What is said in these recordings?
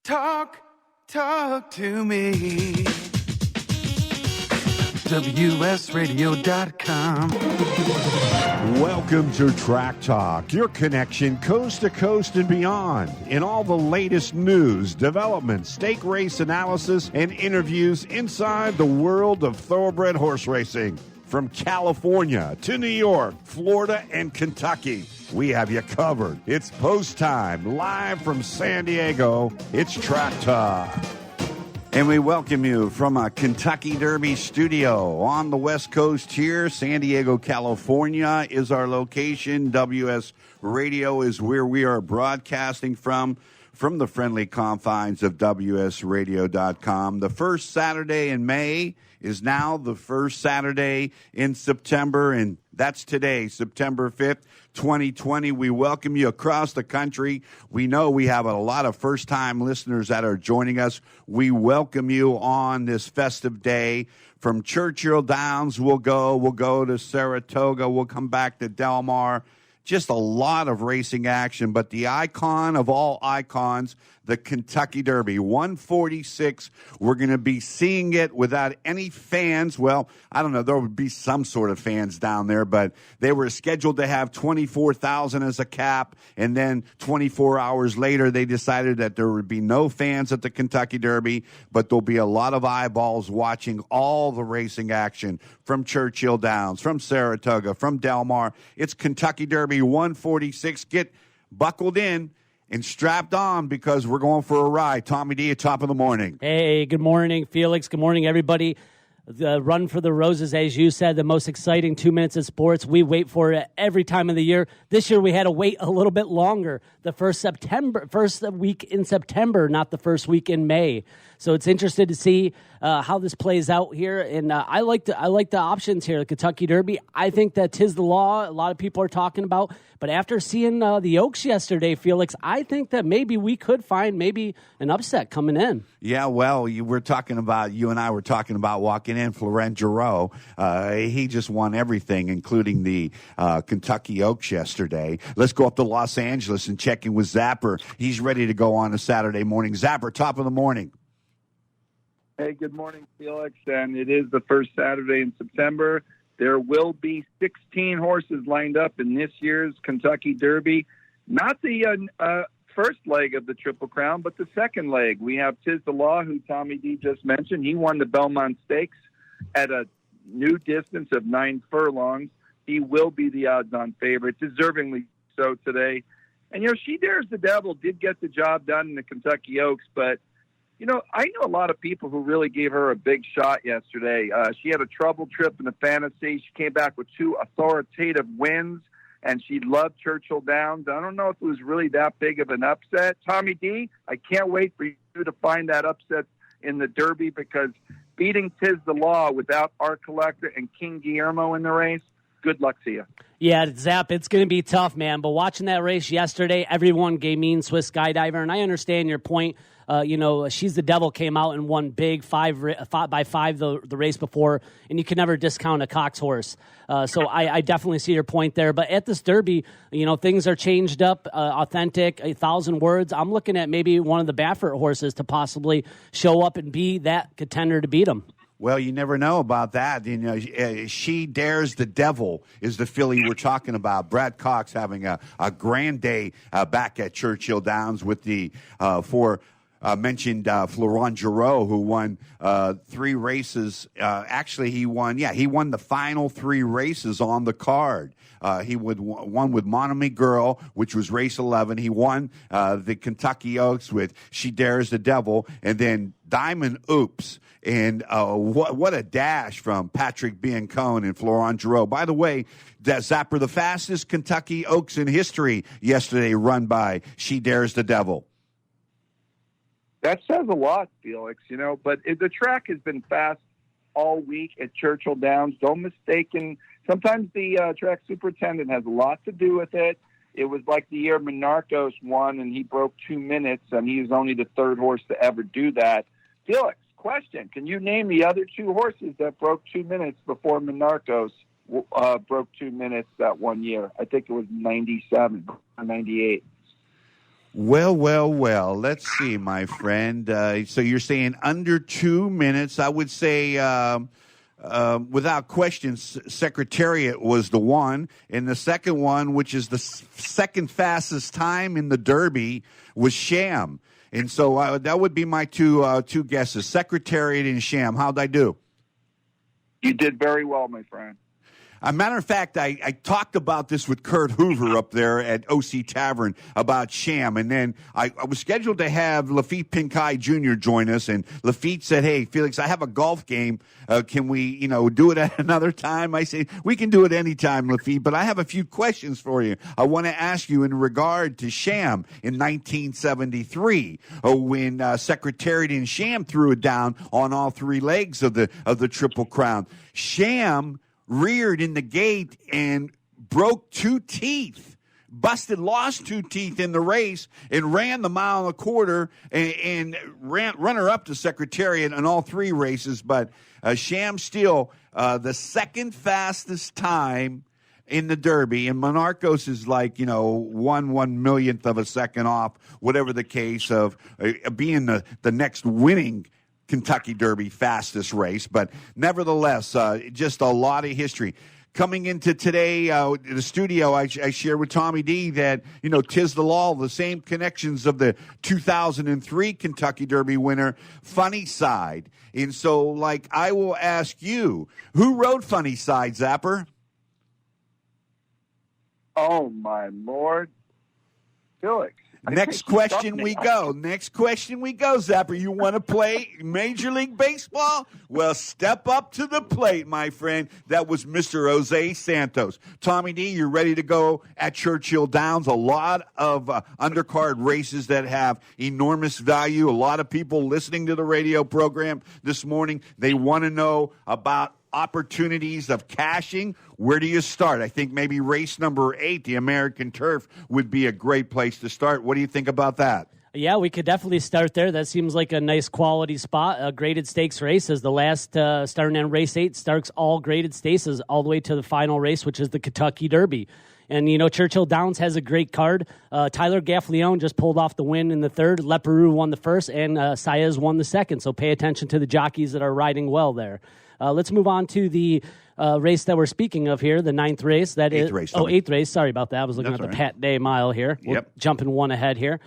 Talk to me. WSRadio.com. Welcome to Track Talk, your connection coast to coast and beyond in all the latest news, developments, stake race analysis, and interviews inside the world of thoroughbred horse racing. From California to New York, Florida, and Kentucky, we have you covered. It's post time, live from San Diego. It's Track Talk. And we welcome you from a Kentucky Derby studio on the West Coast here. San Diego, California is our location. WS Radio is where we are broadcasting from the friendly confines of WSRadio.com. The first Saturday in May is now the first Saturday in September, and that's today, September 5th, 2020. We welcome you across the country. We know we have a lot of first-time listeners that are joining us. We welcome you on this festive day. From Churchill Downs, we'll go to Saratoga. We'll come back to Del Mar. Just a lot of racing action, but the icon of all icons, the Kentucky Derby, 146. We're going to be seeing it without any fans. Well, I don't know. There would be some sort of fans down there, but they were scheduled to have 24,000 as a cap, and then 24 hours later, they decided that there would be no fans at the Kentucky Derby, but there'll be a lot of eyeballs watching all the racing action from Churchill Downs, from Saratoga, from Del Mar. It's Kentucky Derby 146. Get buckled in and strapped on because we're going for a ride. Tommy D at top of the morning. Hey, good morning, Felix. Good morning, everybody. The Run for the Roses, as you said, the most exciting 2 minutes of sports. We wait for it every time of the year. This year we had to wait a little bit longer. The first week in September, not the first week in May. So it's interesting to see how this plays out here. And I like the options here. The Kentucky Derby, I think that 'tis the law. A lot of people are talking about. But after seeing the Oaks yesterday, Felix, I think that maybe we could find maybe an upset coming in. Yeah, well, you and I were talking about walking in Florent Giroux. He just won everything, including the Kentucky Oaks yesterday. Let's go up to Los Angeles and check in with Zapper. He's ready to go on a Saturday morning. Zapper, top of the morning. Hey, good morning, Felix. And it is the first Saturday in September. There will be 16 horses lined up in this year's Kentucky Derby. Not the first leg of the Triple Crown, but the second leg. We have 'Tis the Law, who Tommy D just mentioned. He won the Belmont Stakes at a new distance of 9 furlongs. He will be the odds-on favorite, deservingly so today. And, She Dares the Devil did get the job done in the Kentucky Oaks, but I know a lot of people who really gave her a big shot yesterday. She had a trouble trip in the fantasy. She came back with 2 authoritative wins, and she loved Churchill Downs. I don't know if it was really that big of an upset. Tommy D, I can't wait for you to find that upset in the Derby because beating 'Tis the Law without Art Collector and King Guillermo in the race, good luck to you. Yeah, Zap, it's going to be tough, man. But watching that race yesterday, everyone gave Mean Swiss Skydiver, and I understand your point. She's the Devil came out and won big 5 by 5 the race before, and you can never discount a Cox horse. So I definitely see your point there. But at this Derby, things are changed up, authentic, 1,000 words. I'm looking at maybe one of the Baffert horses to possibly show up and be that contender to beat him. Well, you never know about that. She Dares the Devil is the filly we're talking about. Brad Cox having a grand day back at Churchill Downs with the mentioned Florent Giroux, who won 3 races. Actually, he won the final 3 races on the card. He won with Monami Girl, which was race 11. He won the Kentucky Oaks with She Dares the Devil, and then Diamond Oops. And what a dash from Patrick Biancone and Florent Giroux. By the way, Zapper, the fastest Kentucky Oaks in history yesterday run by She Dares the Devil. That says a lot, Felix, but the track has been fast all week at Churchill Downs. Don't mistake, sometimes the track superintendent has a lot to do with it. It was like the year Monarchos won and he broke 2 minutes, and he was only the 3rd horse to ever do that. Felix, question, can you name the other 2 horses that broke 2 minutes before Monarchos broke 2 minutes that one year? I think it was 97 or 98. Well. Let's see, my friend. So you're saying under 2 minutes. I would say, without question, Secretariat was the one. And the second one, which is the second fastest time in the Derby, was Sham. And so that would be my two guesses, Secretariat and Sham. How'd I do? You did very well, my friend. As a matter of fact, I talked about this with Kurt Hoover up there at OC Tavern about Sham, and then I was scheduled to have Lafitte Pinkai Jr. join us, and Lafitte said, "Hey, Felix, I have a golf game. Can we, do it at another time?" I said, "We can do it anytime, Lafitte, but I have a few questions for you. I want to ask you in regard to Sham in 1973, when Secretariat and Sham threw it down on all three legs of the Triple Crown. Sham reared in the gate and broke 2 teeth, lost 2 teeth in the race, and ran the mile and a quarter and ran runner-up to Secretariat in all 3 races. But Sham still the second fastest time in the Derby, and Monarchos is like, 1/1,000,000th of a second off, whatever the case of being the next winning Kentucky Derby fastest race. But nevertheless, just a lot of history. Coming into today, the studio, I shared with Tommy D that, tis the law, the same connections of the 2003 Kentucky Derby winner, Funny Side. And so, I will ask you, who rode Funny Side, Zapper? Oh, my Lord. Felix. Next question we go, Zapper. You want to play Major League Baseball? Well, step up to the plate, my friend. That was Mr. Jose Santos. Tommy D, you're ready to go at Churchill Downs. A lot of undercard races that have enormous value. A lot of people listening to the radio program this morning, they want to know about opportunities of cashing. Where do you start? I think maybe race number 8, the American Turf, would be a great place to start. What do you think about that? Yeah, we could definitely start there. That seems like a nice quality spot. A graded stakes race is the last starting in race 8. Starts all graded stakes all the way to the final race, which is the Kentucky Derby. And, Churchill Downs has a great card. Tyler Gaffalione just pulled off the win in the 3rd. Leperoux won the 1st, and Saez won the 2nd. So pay attention to the jockeys that are riding well there. Let's move on to the race that we're speaking of here, the 9th race. Eighth race. 8th race. Sorry about that. I was looking at the Pat Day mile here. We're jumping one ahead here.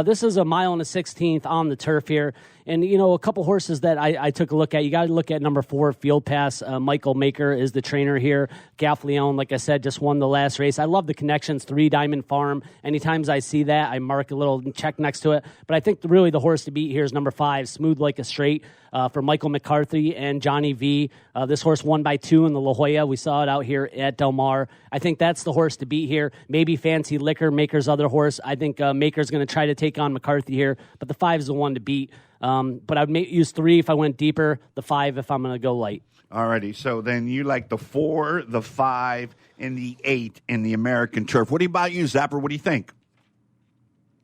This is a mile and a 16th on the turf here. And, a couple horses that I took a look at. You got to look at number 4, Field Pass. Michael Maker is the trainer here. Gaffalione, like I said, just won the last race. I love the connections, 3 Diamond Farm. Anytime I see that, I mark a little check next to it. But I think really the horse to beat here is number 5, Smooth Like a Straight, for Michael McCarthy and Johnny V. This horse won by 2 in the La Jolla. We saw it out here at Del Mar. I think that's the horse to beat here. Maybe Fancy Liquor, Maker's other horse. I think Maker's going to try to take on McCarthy here, but the 5 is the one to beat. But I'd use 3 if I went deeper, the 5 if I'm going to go light. All righty. So then you like the 4, the 5, and the 8 in the American Turf. What about you, Zapper? What do you think?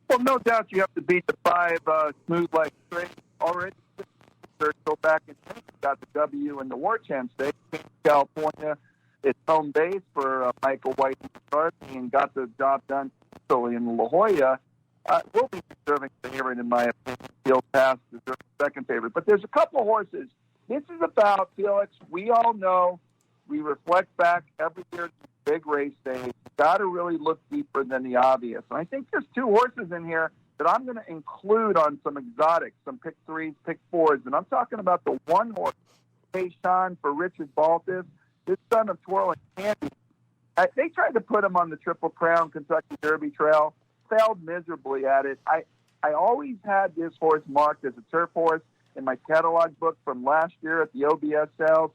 Well, no doubt you have to beat the 5 Smooth Like Straight already. Go back and got the W in the War Chance State, California. It's home base for Michael White and McCarthy, and got the job done solely in La Jolla. Will be deserving favorite in my opinion. Field Pass deserves second favorite. But there's a couple of horses. This is about, Felix, we all know, we reflect back every year to big race days. Got to really look deeper than the obvious. And I think there's 2 horses in here that I'm going to include on some exotics, some pick 3s, pick 4s. And I'm talking about the 1 horse, Tayshawn for Richard Baltus, his son of Twirling Candy. They tried to put him on the Triple Crown Kentucky Derby Trail. Failed miserably at it. I always had this horse marked as a turf horse in my catalog book from last year at the OBS sales.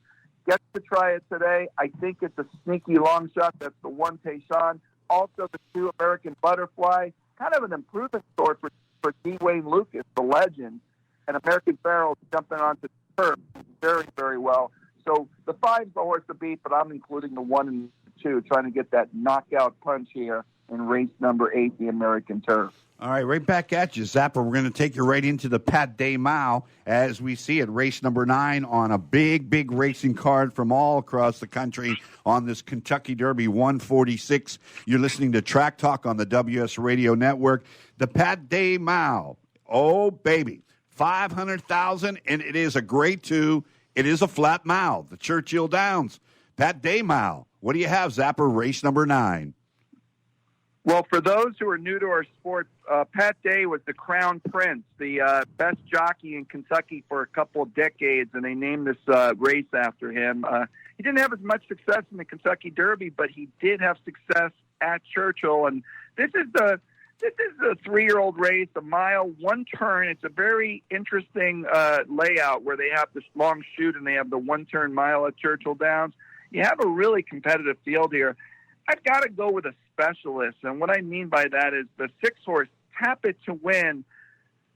Get to try it today. I think it's a sneaky long shot. That's the 1 Tayshawn. Also the 2 American Butterfly. Kind of an improvement story for D. Wayne Lucas, the legend. And American Pharaoh jumping onto the turf very, very well. So the 5's the horse to beat, but I'm including the 1 and 2, trying to get that knockout punch here in race number 8, the American Turf. All right, right back at you, Zapper. We're going to take you right into the Pat Day Mile as we see it, race number 9 on a big, big racing card from all across the country on this Kentucky Derby 146. You're listening to Track Talk on the WS Radio Network. The Pat Day Mile, oh, baby, 500,000, and it is a grade 2. It is a flat mile, the Churchill Downs. Pat Day Mile, what do you have, Zapper, race number 9? Well, for those who are new to our sport, Pat Day was the Crown Prince, the best jockey in Kentucky for a couple of decades, and they named this race after him. He didn't have as much success in the Kentucky Derby, but he did have success at Churchill. And this is a 3-year-old race, a mile, one turn. It's a very interesting layout where they have this long chute and they have the one-turn mile at Churchill Downs. You have a really competitive field here. I've got to go with a specialist, and what I mean by that is the 6-horse Tap It to Win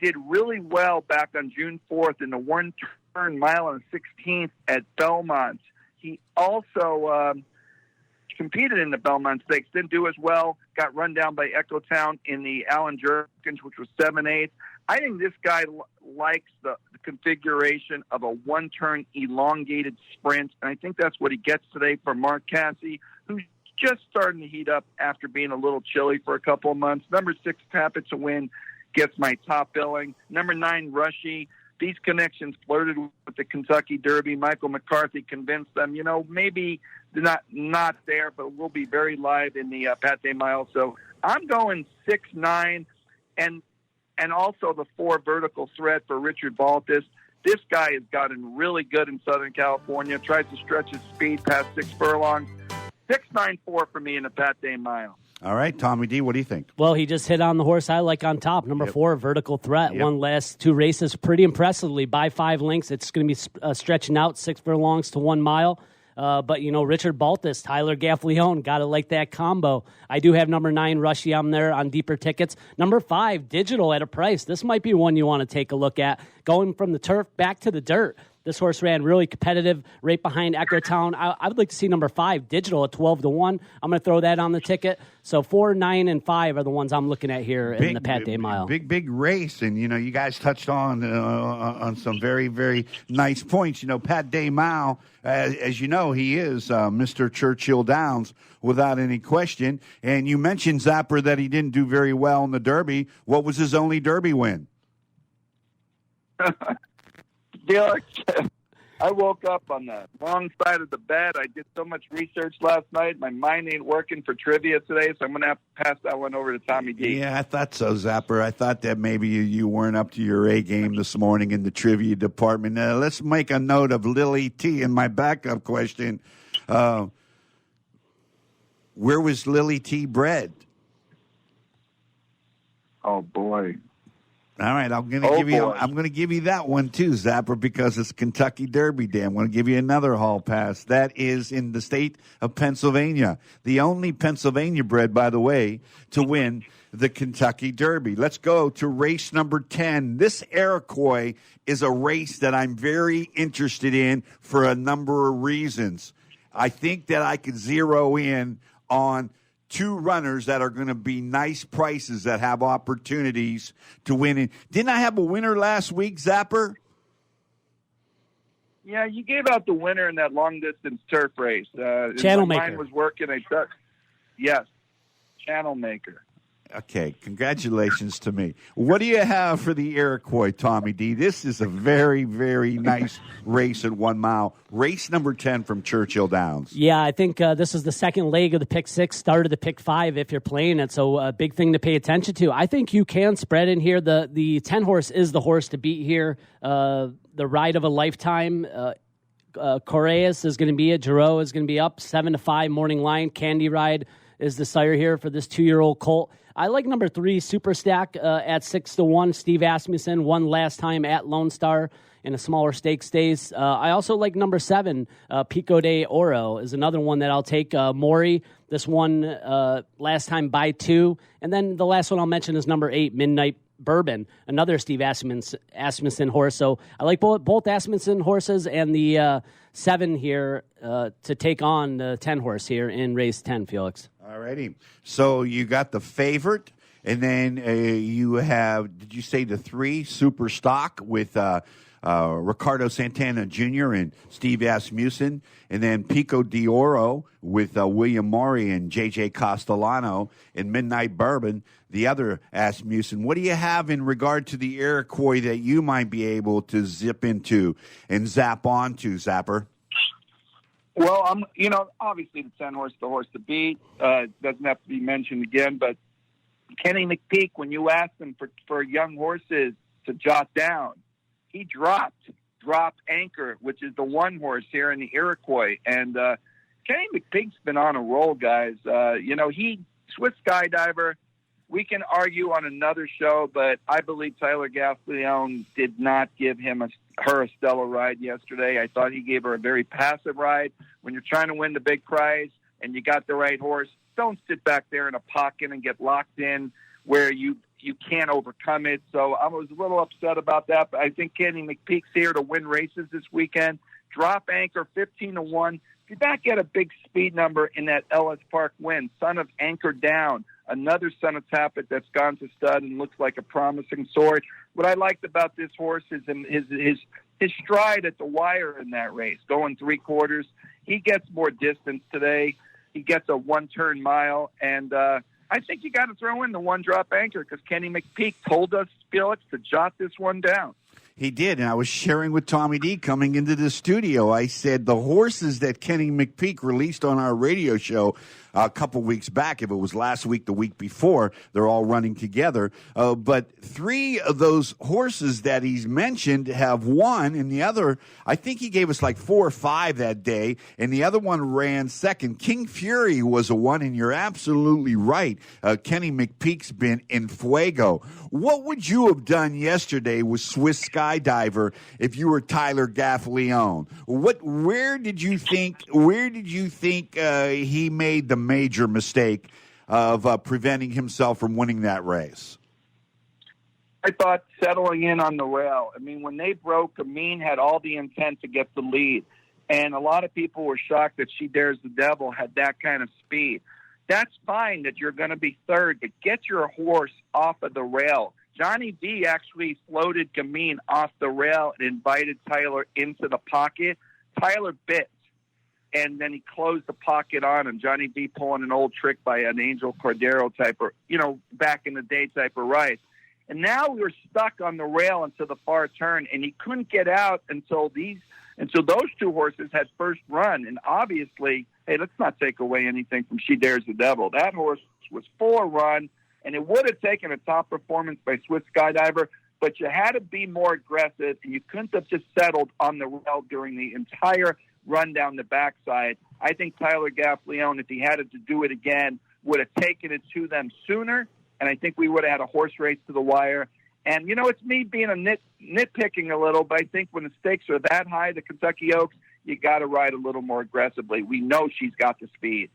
did really well back on June 4th in the one-turn mile and 16th at Belmont. He also competed in the Belmont Stakes, didn't do as well, got run down by Echo Town in the Allen Jerkins, which was 7/8. I think this guy likes the configuration of a one-turn elongated sprint, and I think that's what he gets today from Mark Casse, who's just starting to heat up after being a little chilly for a couple of months. Number 6, Tap It to Win, gets my top billing. Number 9, Rushy. These connections flirted with the Kentucky Derby. Michael McCarthy convinced them, maybe they're not there, but we'll be very live in the Pat Day Mile. So I'm going 6, 9, and also the 4 Vertical Threat for Richard Baltus. This guy has gotten really good in Southern California, tries to stretch his speed past 6 furlongs. 6-9-4 for me in the Pat Day Mile. All right, Tommy D, what do you think? Well, he just hit on the horse I like on top. Number 4, Vertical Threat. Yep. Won last 2 races pretty impressively by 5 lengths. It's going to be stretching out 6 furlongs to 1 mile. But, Richard Baltus, Tyler Gaffleone, got to like that combo. I do have number 9, Rushy, on there on deeper tickets. Number 5, Digital at a price. This might be one you want to take a look at. Going from the turf back to the dirt. This horse ran really competitive right behind Echo Town. I would like to see number 5, Digital, at 12-1. I'm going to throw that on the ticket. So 4, 9, and 5 are the ones I'm looking at here in the Pat Day Mile. Big race. And, you guys touched on some very, very nice points. Pat Day Mile, as you know, he is Mr. Churchill Downs without any question. And you mentioned, Zapper, that he didn't do very well in the Derby. What was his only Derby win? Felix, I woke up on the wrong side of the bed. I did so much research last night. My mind ain't working for trivia today, so I'm going to have to pass that one over to Tommy D. Yeah, I thought so, Zapper. I thought that maybe you weren't up to your A game this morning in the trivia department. Let's make a note of Lily T in my backup question. Where was Lily T bred? Oh, boy. All right, I'm going to give you that one too, Zapper, because it's Kentucky Derby Day. I'm going to give you another hall pass. That is in the state of Pennsylvania, the only Pennsylvania bred, by the way, to win the Kentucky Derby. Let's go to race number 10. This Iroquois is a race that I'm very interested in for a number of reasons. I think that I could zero in on 2 runners that are going to be nice prices that have opportunities to win. Didn't I have a winner last week, Zapper? Yeah, you gave out the winner in that long-distance turf race. Channel Maker. Mine was working. Yes, Channel Maker. Okay, congratulations to me. What do you have for the Iroquois, Tommy D? This is a very, very nice race at 1 mile. Race number 10 from Churchill Downs. Yeah, I think this is the second leg of the pick 6, start of the pick 5 if you're playing it, so a big thing to pay attention to. I think you can spread in here. The 10 horse is the horse to beat here. The ride of a lifetime. Correas is going to be it. Giroux is going to be up 7-5. Morning Line, Candy Ride is the sire here for this 2-year-old colt. I like number 3, Super Stack, at 6-1. Steve Asmussen won last time at Lone Star in a smaller stakes days. I also like number 7, Pico de Oro is another one that I'll take. Maury, this one last time by 2. And then the last one I'll mention is number 8, Midnight Bourbon, another Steve Asmussen horse. So I like both Asmussen horses and the 7 here to take on the 10 horse here in race 10, Felix. All All righty. So you got the favorite, and then you have, did you say the 3 super stock with Ricardo Santana Jr. and Steve Asmussen, and then Pico de Oro with William Maury and J.J. Castellano, and Midnight Bourbon, the other Asmussen. What do you have in regard to the Iroquois that you might be able to zip into and zap onto, Zapper? Well, obviously the 10 horse, the horse to beat, doesn't have to be mentioned again, but Kenny McPeak, when you asked him for young horses to jot down, he dropped Anchor, which is the 1 horse here in the Iroquois. And Kenny McPeak's been on a roll, guys. Swiss Skydiver, we can argue on another show, but I believe Tyler Gaffalione did not give her a stellar ride yesterday. I thought he gave her a very passive ride. When you're trying to win the big prize and you got the right horse, don't sit back there in a pocket and get locked in where you can't overcome it. So I was a little upset about that, but I think Kenny McPeak's here to win races this weekend. Drop Anchor 15-1. If you not get a big speed number in that Ellis Park win, Son of Anchor Down, another Son of Tappet that's gone to stud and looks like a promising sort. What I liked about this horse is his stride at the wire in that race, going 3/4. He gets more distance today. He gets a 1-turn mile, and I think you got to throw in the 1 drop Anchor because Kenny McPeak told us, Felix, to jot this one down. He did, and I was sharing with Tommy D coming into the studio. I said the horses that Kenny McPeak released on our radio show a couple weeks back, if it was last week, the week before, they're all running together. But 3 of those horses that he's mentioned have won, and the other, I think he gave us like 4 or 5 that day, and the other one ran second. King Fury was a 1, and you're absolutely right. Kenny McPeak's been in fuego. What would you have done yesterday with Swiss Skydiver if you were Tyler Gaffalione? Where did you think he made the major mistake of preventing himself from winning that race? I thought settling in on the rail. I mean, when they broke, Amin had all the intent to get the lead. And a lot of people were shocked that She Dares the Devil had that kind of speed. That's fine that you're going to be third, but get your horse off of the rail. Johnny V actually floated Gamine off the rail and invited Tyler into the pocket. Tyler bit, and then he closed the pocket on him. Johnny V pulling an old trick by an Angel Cordero type of, back in the day type of ride. And now we were stuck on the rail until the far turn, and he couldn't get out until those 2 horses had first run. And obviously, hey, let's not take away anything from She Dares the Devil. That horse was full run, and it would have taken a top performance by Swiss Skydiver, but you had to be more aggressive, and you couldn't have just settled on the rail during the entire run down the backside. I think Tyler Gaffalione, if he had to do it again, would have taken it to them sooner, and I think we would have had a horse race to the wire. And, it's me being nitpicking a little, but I think when the stakes are that high, the Kentucky Oaks, you got to ride a little more aggressively. We know she's got the speed.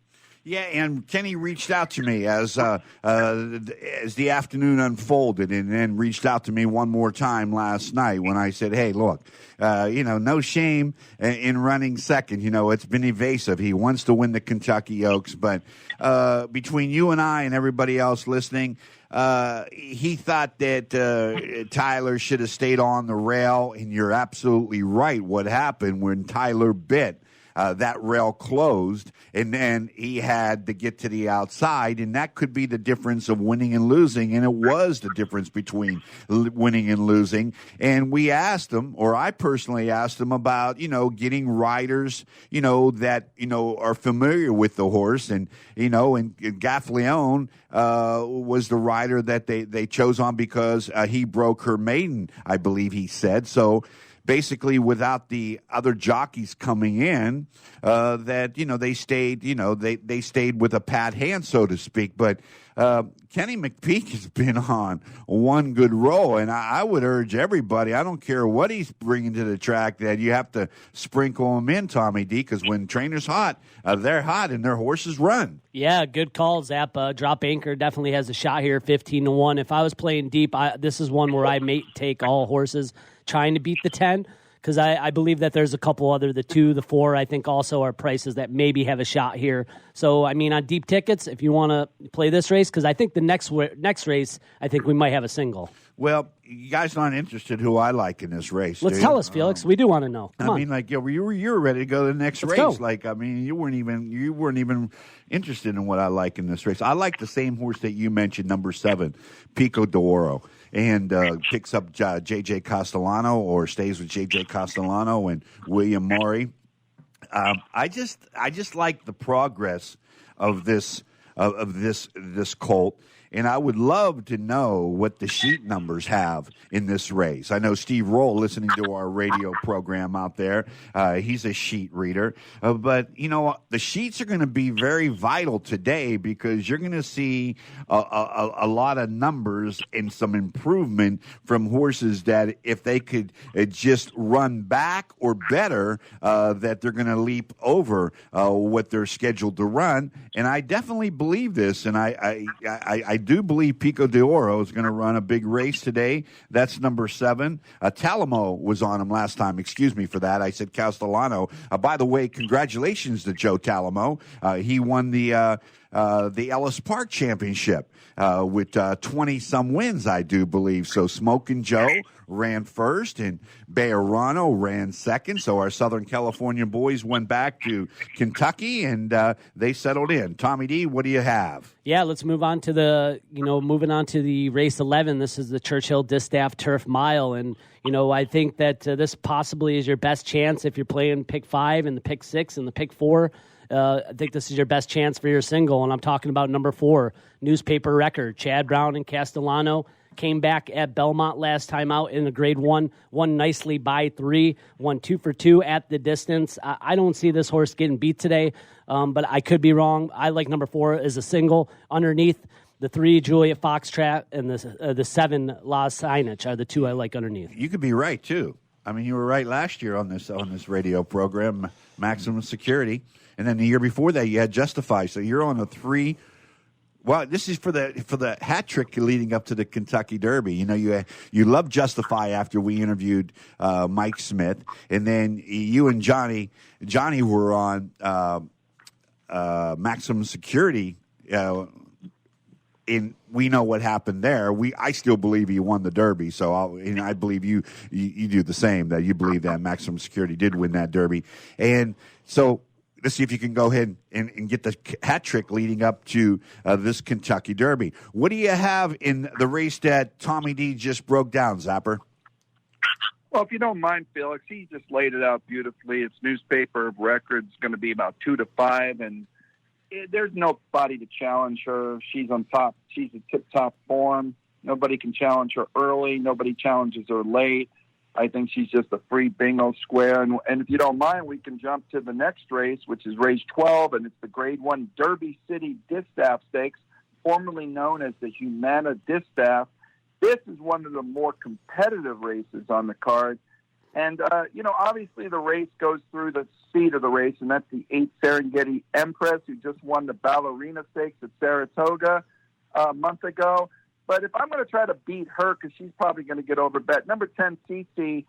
Yeah, and Kenny reached out to me as the afternoon unfolded, and then reached out to me one more time last night when I said, hey, look, no shame in running second. It's been evasive. He wants to win the Kentucky Oaks, but between you and I and everybody else listening, he thought that Tyler should have stayed on the rail, and you're absolutely right. What happened when Tyler bit? That rail closed, and then he had to get to the outside, and that could be the difference of winning and losing, and it was the difference between winning and losing. And we asked him, or I personally asked him about, getting riders, that, are familiar with the horse, and Gaffalione was the rider that they chose on because he broke her maiden, I believe he said. So basically, without the other jockeys coming in, they stayed, they stayed with a pat hand, so to speak. But Kenny McPeak has been on one good roll, and I would urge everybody, I don't care what he's bringing to the track, that you have to sprinkle him in, Tommy D, because when trainers hot, they're hot, and their horses run. Yeah, good call, Zap. Drop Anchor definitely has a shot here, 15-1. If I was playing deep, this is one where I may take all horses trying to beat the 10, because I believe that there's a couple other, the 2, the 4, I think also are prices that maybe have a shot here. So, I mean, on deep tickets, if you want to play this race, because I think the next race, I think we might have a single. Well, you guys aren't interested who I like in this race. Let's tell us, Felix. We do want to know. Come on. mean, like, you were ready to go to the next Let's race. go. Like, I mean, you weren't even interested in what I like in this race. I like the same horse that you mentioned, number 7, Pico d'Oro, and picks up J.J. Castellano or stays with J.J. Castellano and William Maury. I just like the progress of this colt. And I would love to know what the sheet numbers have in this race. I know Steve Roll, listening to our radio program out there, he's a sheet reader. But, the sheets are going to be very vital today because you're going to see a lot of numbers and some improvement from horses that if they could just run back or better, that they're going to leap over what they're scheduled to run. And I definitely believe this, and I do believe Pico d'Oro is going to run a big race today. That's number 7. Talamo was on him last time. Excuse me for that. I said Castellano. By the way, congratulations to Joe Talamo. He won the Ellis Park Championship with 20-some wins, I do believe. So Smokin' Joe ran first, and Bejarano ran second. So our Southern California boys went back to Kentucky, and they settled in. Tommy D, what do you have? Yeah, let's move on to moving on to the race 11. This is the Churchill Distaff Turf Mile, and I think that this possibly is your best chance if you're playing pick 5 and the pick 6 and the pick 4. I think this is your best chance for your single, and I'm talking about number 4, Newspaper Record. Chad Brown and Castellano came back at Belmont last time out in the grade 1, won nicely by 3, won 2 for 2 at the distance. I don't see this horse getting beat today, but I could be wrong. I like number 4 as a single. Underneath, the 3, Juliet Foxtrot, and the 7, La Signage are the 2 I like underneath. You could be right, too. I mean, you were right last year on this radio program, Maximum Security. And then the year before that, you had Justify. So you're on a 3. Well, this is for the hat trick leading up to the Kentucky Derby. You love Justify after we interviewed Mike Smith, and then you and Johnny were on Maximum Security. And we know what happened there. I still believe he won the Derby, so I believe you do the same. That you believe that Maximum Security did win that Derby, and so. Let's see if you can go ahead and get the hat trick leading up to this Kentucky Derby. What do you have in the race that Tommy D just broke down, Zapper? Well, if you don't mind, Felix, he just laid it out beautifully. It's Newspaper Record's going to be about 2 to 5, and there's nobody to challenge her. She's on top. She's in tip-top form. Nobody can challenge her early. Nobody challenges her late. I think she's just a free bingo square. And if you don't mind, we can jump to the next race, which is race 12, and it's the Grade 1 Derby City Distaff Stakes, formerly known as the Humana Distaff. This is one of the more competitive races on the card. And, obviously the race goes through the speed of the race, and that's the 8 Serengeti Empress, who just won the Ballerina Stakes at Saratoga a month ago. But if I'm going to try to beat her, because she's probably going to get overbet, number 10, CC,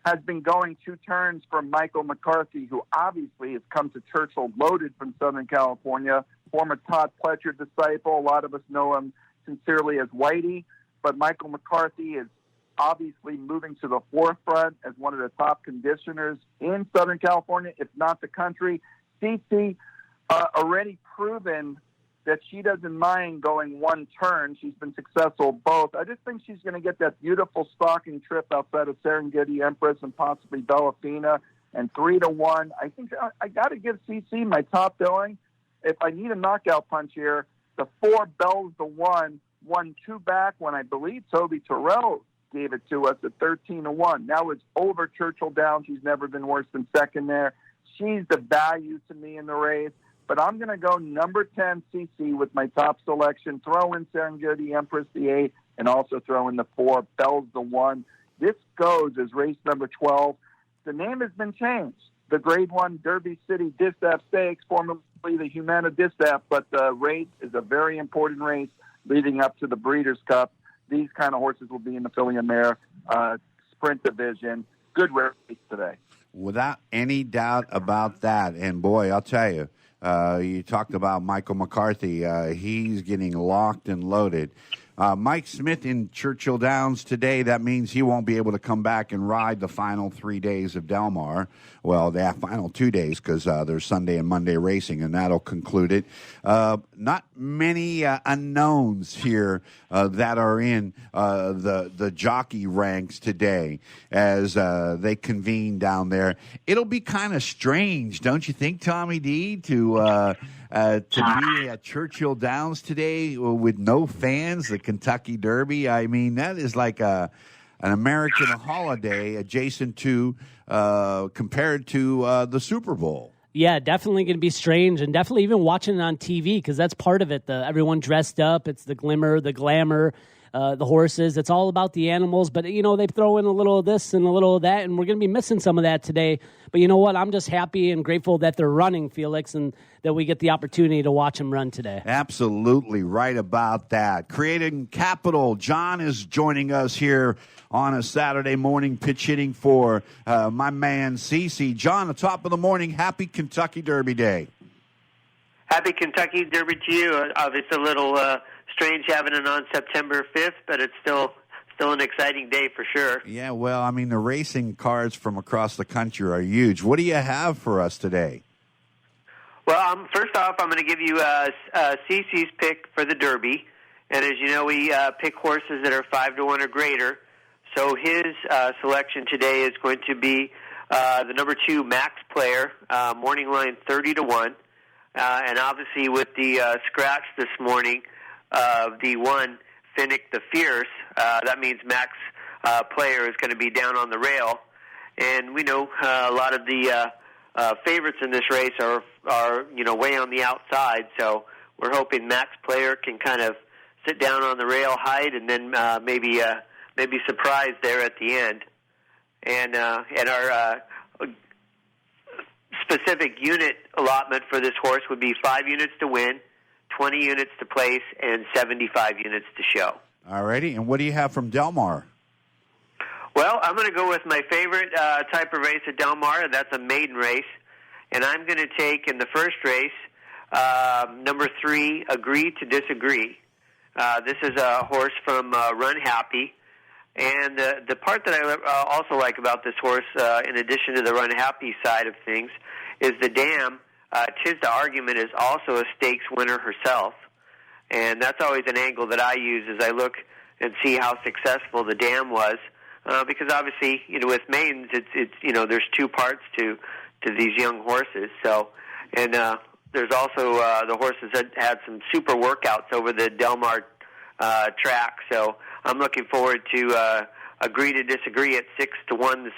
has been going 2 turns from Michael McCarthy, who obviously has come to Churchill loaded from Southern California, former Todd Pletcher disciple. A lot of us know him sincerely as Whitey. But Michael McCarthy is obviously moving to the forefront as one of the top conditioners in Southern California, if not the country. CC already proven that she doesn't mind going 1 turn. She's been successful both. I just think she's going to get that beautiful stalking trip outside of Serengeti Empress and possibly Bellafina, and 3 to 1. I think I got to give CC my top billing. If I need a knockout punch here, the 4 Bells the 1 won 2 back when I believe Toby Terrell gave it to us at 13 to 1. Now it's over Churchill Downs. She's never been worse than second there. She's the value to me in the race. But I'm going to go number 10, CC, with my top selection. Throw in Serengeti Empress, the 8, and also throw in the 4, Bells, the 1. This goes as race number 12. The name has been changed. The Grade 1 Derby City Distaff Stakes, formerly the Humana Distaff, but the race is a very important race leading up to the Breeders' Cup. These kind of horses will be in the filly and mare sprint division. good race today. Without any doubt about that. And, boy, I'll tell you, you talked about Michael McCarthy. He's getting locked and loaded. Mike Smith in Churchill Downs today. That means he won't be able to come back and ride the final 3 days of Del Mar. Well, the final 2 days because there's Sunday and Monday racing, and that'll conclude it. Not many unknowns here that are in the jockey ranks today as they convene down there. It'll be kind of strange, don't you think, Tommy D, to be at Churchill Downs today with no fans, the Kentucky Derby? I mean, that is like an American holiday adjacent to, compared to the Super Bowl. Yeah, definitely going to be strange, and definitely even watching it on TV because that's part of it. Everyone dressed up, it's the glimmer, the glamour, the horses. It's all about the animals, but, they throw in a little of this and a little of that, and we're going to be missing some of that today. But you know what? I'm just happy and grateful that they're running, Felix, and that we get the opportunity to watch them run today. Absolutely right about that. Creating Capital, John is joining us here on a Saturday morning pitch hitting for my man CC. John, the top of the morning, happy Kentucky Derby Day. Happy Kentucky Derby to you. Obviously a little strange having it on September 5th, but it's still an exciting day for sure. Yeah, well, I mean, the racing cards from across the country are huge. What do you have for us today? Well, first off, I'm going to give you CC's pick for the Derby. And as you know, we pick horses that are 5-1 or greater. So his selection today is going to be the number 2 Max Player, morning line 30-1. And obviously with the scratch this morning of the 1, Finnick the Fierce, that means Max Player is going to be down on the rail. And we know a lot of the favorites in this race are way on the outside. So we're hoping Max Player can kind of sit down on the rail, hide, and then maybe surprise there at the end. And our specific unit allotment for this horse would be 5 units to win, 20 units to place, and 75 units to show. All righty. And what do you have from Del Mar? Well, I'm going to go with my favorite type of race at Del Mar, and that's a maiden race. And I'm going to take, in the first race, number 3, Agree to Disagree. This is a horse from Run Happy. And the part that I also like about this horse, in addition to the Run Happy side of things, is the dam. Tis the Argument is also a stakes winner herself. And that's always an angle that I use as I look and see how successful the dam was. Because obviously, with maidens, it's there's 2 parts to these young horses. So, and there's also the horses that had some super workouts over the Del Mar track. So I'm looking forward to Agree to Disagree at 6-1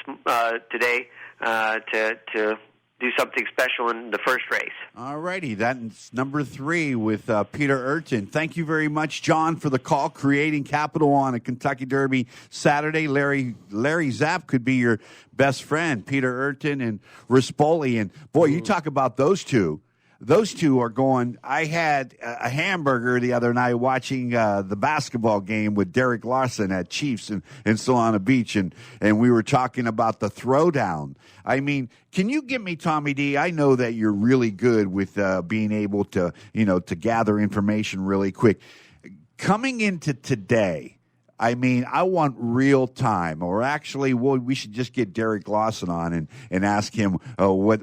today to do something special in the first race. All righty, that's number 3 with Peter Urton. Thank you very much, John, for the call. Creating Capital on a Kentucky Derby Saturday. Larry Zapp could be your best friend, Peter Urton and Rispoli. And, boy, you talk about those two. Those two are going. I had a hamburger the other night watching the basketball game with Derek Larson at Chiefs in Solana Beach, and we were talking about the throwdown. I mean, can you give me, Tommy D? I know that you're really good with being able to, to gather information really quick. Coming into today, I mean, I want real time, or actually, we should just get Derek Lawson on and ask him what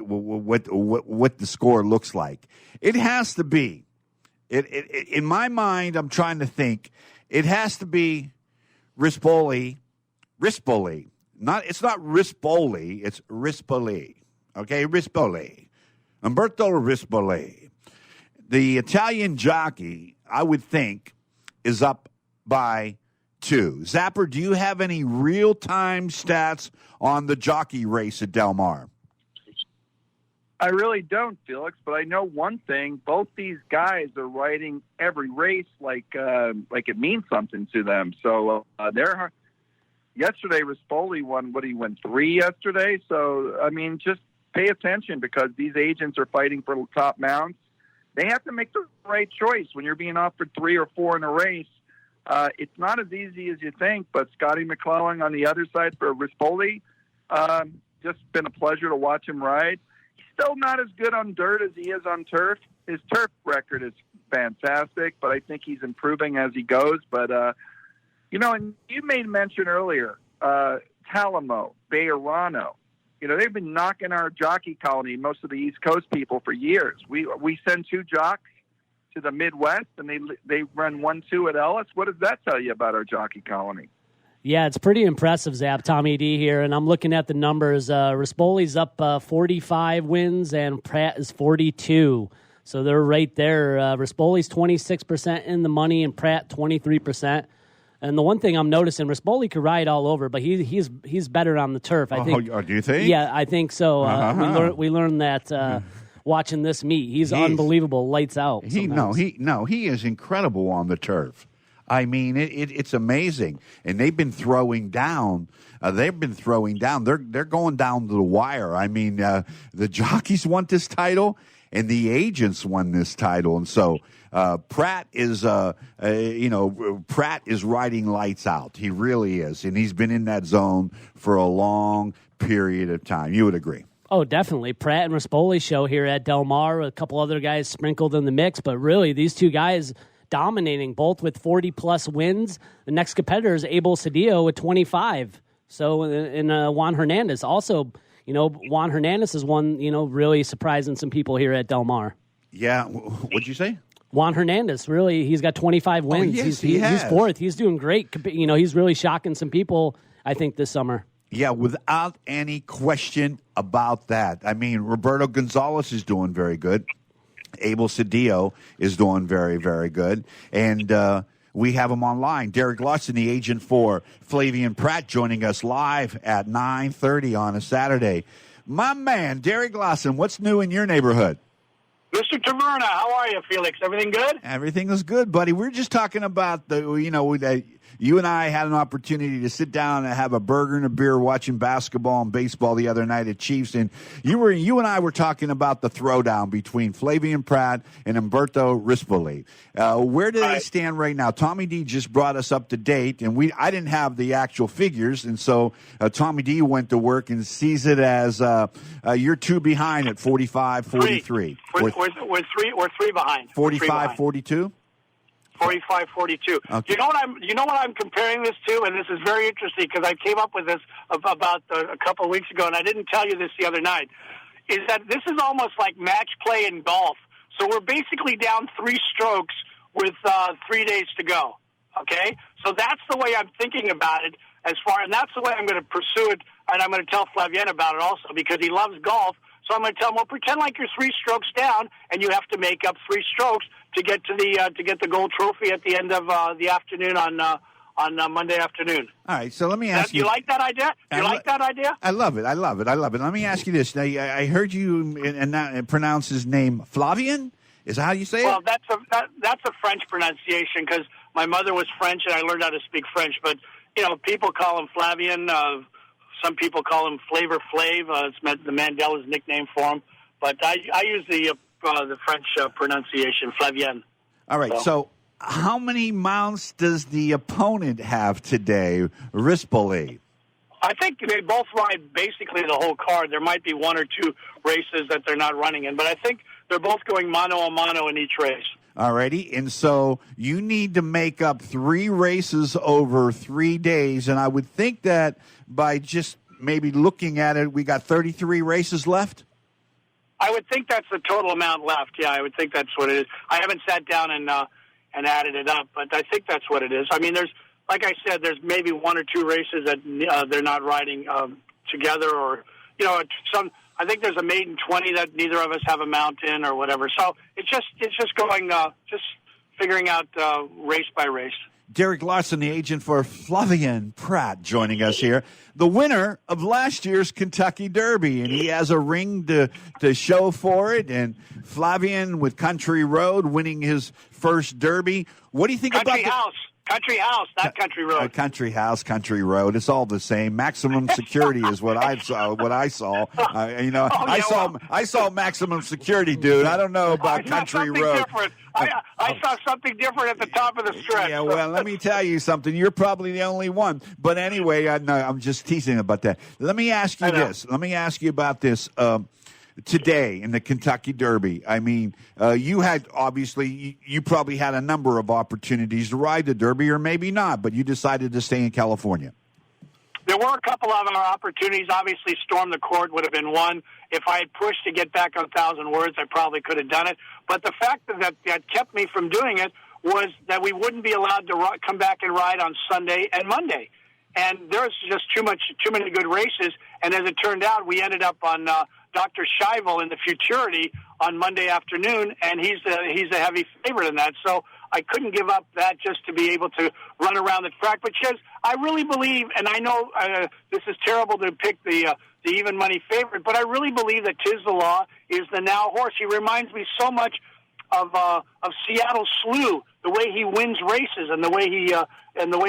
the score looks like. It has to be, in my mind, I'm trying to think, it has to be Rispoli. It's not Rispoli, it's Rispoli. Okay, Rispoli. Umberto Rispoli. The Italian jockey, I would think, is up by 2. Zapper, do you have any real-time stats on the jockey race at Del Mar? I really don't, Felix, but I know one thing. Both these guys are riding every race like it means something to them. So yesterday, Rispoli won, he won 3 yesterday? So, I mean, just pay attention because these agents are fighting for top mounts. They have to make the right choice when you're being offered 3 or 4 in a race. It's not as easy as you think, but Scotty McClellan on the other side for Rispoli, Just been a pleasure to watch him ride. He's still not as good on dirt as he is on turf. His turf record is fantastic, but I think he's improving as he goes. But, and you made mention earlier, Talamo, Bejarano. They've been knocking our jockey colony, most of the East Coast people, for years. We send 2 jocks to the Midwest, and they run 1-2 at Ellis. What does that tell you about our jockey colony? Yeah, it's pretty impressive, Zap. Tommy D here, and I'm looking at the numbers. Rispoli's up 45 wins, and Pratt is 42. So they're right there. Rispoli's 26% in the money, and Pratt 23%. And the one thing I'm noticing, Rispoli could ride all over, but he's better on the turf. I think. Oh, do you think? Yeah, I think so. We learned that watching this meet. He's unbelievable, lights out. He is incredible on the turf. I mean, it's amazing, and they've been throwing down. They're going down to the wire. I mean, the jockeys won this title, and the agents won this title, and so Pratt is riding lights out. He really is, and he's been in that zone for a long period of time. You would agree? Oh, definitely. Pratt and Rispoli show here at Del Mar. A couple other guys sprinkled in the mix, but really these 2 guys dominating, both with 40-plus wins. The next competitor is Abel Cedillo with 25. So, and Juan Hernandez. Also, Juan Hernandez is one, really surprising some people here at Del Mar. Yeah. What'd you say? Juan Hernandez, really, he's got 25 wins. Oh, yes, he's fourth. He's doing great. He's really shocking some people, I think, this summer. Yeah, without any question about that. I mean, Roberto Gonzalez is doing very good. Abel Cedillo is doing very, very good. And we have him online. Derek Lawson, the agent for Flavien Prat, joining us live at 9:30 on a Saturday. My man, Derek Lawson, what's new in your neighborhood? Mr. Taverna, how are you, Felix? Everything good? Everything is good, buddy. We're just talking about you and I had an opportunity to sit down and have a burger and a beer watching basketball and baseball the other night at Chiefs, and you and I were talking about the throwdown between Flavien Prat and Umberto Rispoli. Where do they stand right now? Tommy D just brought us up to date, and I didn't have the actual figures, and so Tommy D went to work and sees it as you're 2 behind at 45-43. We're 3 behind. 45-42? 45-42. Okay. You know what I'm comparing this to, and this is very interesting because I came up with this about a couple of weeks ago, and I didn't tell you this the other night. Is that this is almost like match play in golf? So we're basically down 3 strokes with 3 days to go. Okay, so that's the way I'm thinking about it. And that's the way I'm going to pursue it, and I'm going to tell Flavien about it also because he loves golf. So I'm going to tell him, well, pretend like you're 3 strokes down, and you have to make up 3 strokes to get to the gold trophy at the end of the afternoon on Monday afternoon. All right, so let me ask you. You like that idea? Like that idea? I love it. Let me ask you this. Now, I heard you pronounce his name Flavien. Is that how you say it? Well, that's a French pronunciation because my mother was French and I learned how to speak French. But people call him Flavien. Some people call him Flavor Flav. It's the Mandela's nickname for him. But I use the French pronunciation, Flavien. All right, so how many mounts does the opponent have today, Rispoli? I think they both ride basically the whole card. There might be 1 or 2 races that they're not running in, but I think they're both going mano a mano in each race. All righty, and so you need to make up 3 races over 3 days, and I would think that by just maybe looking at it, we got 33 races left? I would think that's the total amount left. Yeah, I would think that's what it is. I haven't sat down and added it up, but I think that's what it is. I mean, like I said, there's maybe 1 or 2 races that they're not riding together, or I think there's a maiden 20 that neither of us have a mount in or whatever. So it's just going just figuring out race by race. Derek Larson, the agent for Flavien Prat, joining us here. The winner of last year's Kentucky Derby, and he has a ring to show for it. And Flavien with Country Road winning his first Derby. What do you think about House? Country House, not Country Road. Country House, Country Road. It's all the same. Maximum Security is what I saw. I saw Maximum Security, dude. I don't know about Country Road. Different. I saw something different at the top of the stretch. Yeah, well, let me tell you something. You're probably the only one. But anyway, I'm just teasing about that. Let me ask you this. Let me ask you about this. Today in the Kentucky Derby, I mean, you had obviously you probably had a number of opportunities to ride the Derby, or maybe not, but you decided to stay in California. There were a couple of other opportunities. Obviously, Storm the Court would have been one. If I had pushed to get back on 1,000 Words, I probably could have done it. But the fact that kept me from doing it was that we wouldn't be allowed to come back and ride on Sunday and Monday. And there's just too many good races. And as it turned out, we ended up on Dr. Scheibel in the Futurity on Monday afternoon, and he's a heavy favorite in that. So I couldn't give up that just to be able to run around the track. But Chiz, I really believe, and I know this is terrible to pick the even money favorite, but I really believe that Tiz the Law is the now horse. He reminds me so much of Seattle Slew, the way he wins races and the way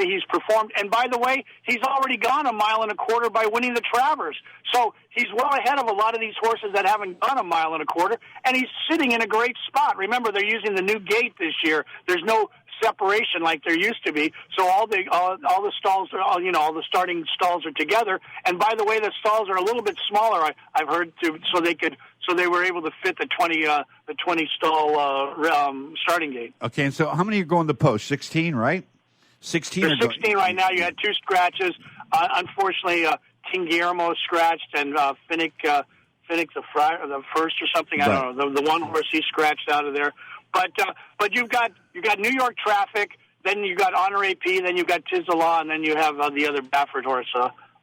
he's performed. And by the way, he's already gone 1.25 miles by winning the Travers. So he's well ahead of a lot of these horses that haven't gone 1.25 miles, and he's sitting in a great spot. Remember, they're using the new gate this year. There's no separation like there used to be. So all the stalls are all the starting stalls are together. And by the way, the stalls are a little bit smaller. I've heard so they were able to fit the 20 stall starting gate. Okay, and so how many are going to post? 16, right? 16. There's 16 right now. You had 2 scratches. Unfortunately, King Guillermo scratched, and Finnick the first or something. I don't know. The one horse he scratched out of there. But you've got New York Traffic, then you got Honor AP, then you've got Tiz the Law, and then you have the other Baffert horse,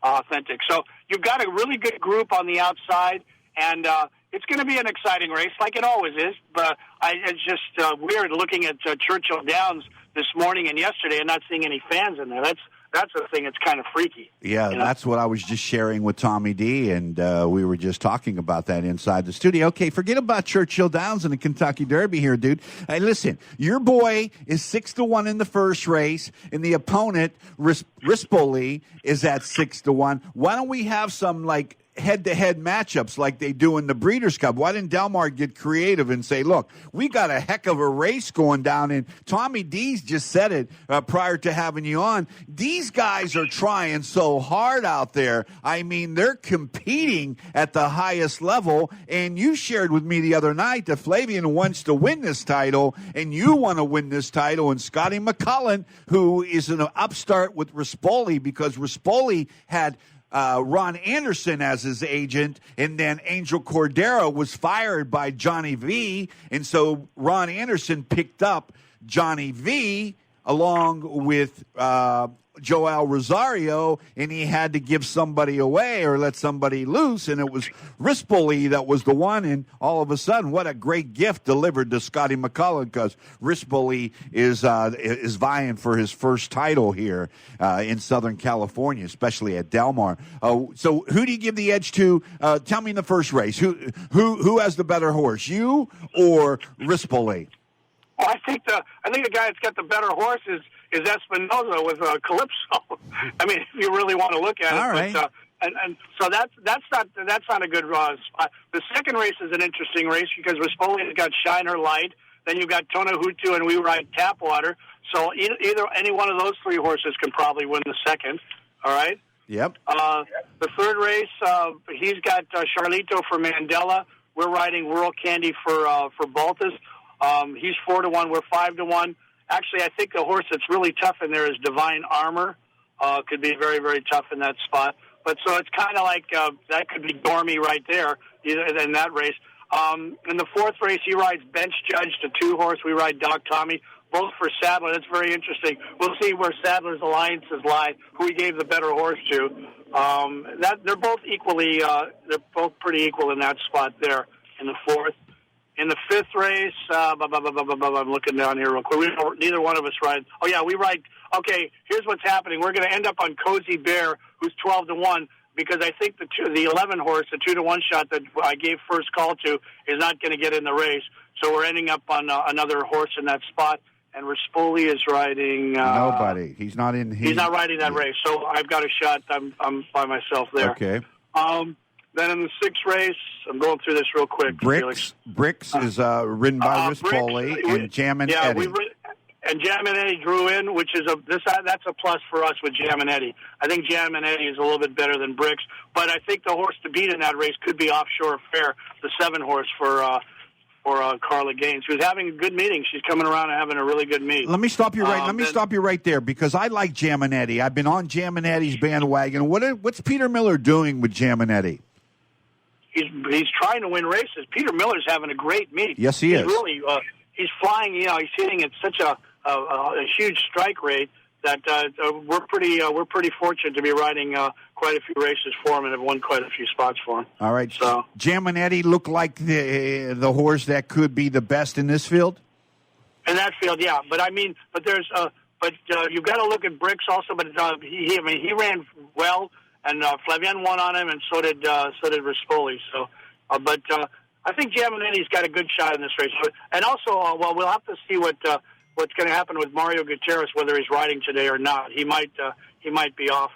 Authentic. So you've got a really good group on the outside, and it's going to be an exciting race, like it always is. But it's just weird looking at Churchill Downs this morning and yesterday and not seeing any fans in there. That's the thing that's kind of freaky. Yeah, that's what I was just sharing with Tommy D, and we were just talking about that inside the studio. Okay, forget about Churchill Downs and the Kentucky Derby here, dude. Hey, listen, your boy is 6-1 in the first race, and the opponent, Rispoli, is at 6-1. Why don't we have some, head-to-head matchups like they do in the Breeders' Cup? Why didn't Del Mar get creative and say, look, we got a heck of a race going down, and Tommy D's just said it prior to having you on. These guys are trying so hard out there. I mean, they're competing at the highest level, and you shared with me the other night that Flavian wants to win this title, and you want to win this title, and Scotty McCullen, who is an upstart with Rispoli, because Rispoli had Ron Anderson as his agent, and then Angel Cordero was fired by Johnny V, and so Ron Anderson picked up Johnny V along with Joel Rosario, and he had to give somebody away or let somebody loose, and it was Rispoli that was the one, and all of a sudden, what a great gift delivered to Scotty McCullen, because Rispoli is vying for his first title here in Southern California, especially at Del Mar. So who do you give the edge to? Tell me in the first race, who has the better horse, you or Rispoli? Well, I think the guy that's got the better horse is Espinoza with Calypso. I mean, if you really want to look at it. All right. But, and so that's not a good spot. The second race is an interesting race because Rispoli's got Shine Her Light. Then you've got Tona Hutu and We Ride Tapwater. So either any one of those 3 horses can probably win the second. All right. Yep. The third race, he's got Charlito for Mandela. We're riding Rural Candy for Baltus. He's 4-1. We're 5-1. Actually, I think the horse that's really tough in there is Divine Armor. Could be very, very tough in that spot. But so it's kind of like that could be Dormy right there in that race. In the fourth race, he rides Bench Judge, the 2-horse. We ride Dog Tommy, both for Sadler. That's very interesting. We'll see where Sadler's alliances lie, who he gave the better horse to. They're both equally. They're both pretty equal in that spot there in the fourth. In the fifth race, I'm looking down here real quick. Neither one of us ride. Oh, yeah, we ride. Okay, here's what's happening. We're going to end up on Cozy Bear, who's 12-1, because I think the 11 horse, the 2-1 shot that I gave first call to, is not going to get in the race. So we're ending up on another horse in that spot. and Rispoli is riding. Nobody. He's not in. He's not riding that race, so I've got a shot. I'm by myself there. Okay. Then in the 6th race, I'm going through this real quick. Bricks is ridden by Rispoli and Jammin' Eddie. And Jammin' Eddie drew in, which is that's a plus for us with Jammin' Eddie. I think Jammin' Eddie is a little bit better than Bricks, but I think the horse to beat in that race could be Offshore Affair, the 7 horse for Carla Gaines, who's having a good meeting. She's coming around and having a really good meet. Let me stop you right there because I like Jammin' Eddie. I've been on Jammin' Eddie's bandwagon. What's Peter Miller doing with Jammin' Eddie? He's trying to win races. Peter Miller's having a great meet. Yes, he is. Really, he's flying. He's hitting at such a huge strike rate that we're pretty fortunate to be riding quite a few races for him and have won quite a few spots for him. All right. So Jammin' Eddie look like the horse that could be the best in this field. In that field, yeah. But there's you've got to look at Bricks also. But he ran well. And Flavien won on him, and so did Rispoli. So, but I think Jammin' Eddie's got a good shot in this race. And also, we'll have to see what's going to happen with Mario Gutierrez, whether he's riding today or not. He might be off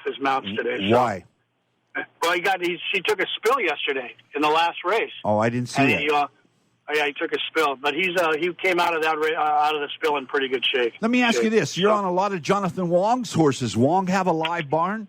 his mounts today. So. Why? Well, he took a spill yesterday in the last race. Oh, I didn't see that. He took a spill, but he came out of that out of the spill in pretty good shape. Let me ask you this: you're on a lot of Jonathan Wong's horses. Wong have a live barn?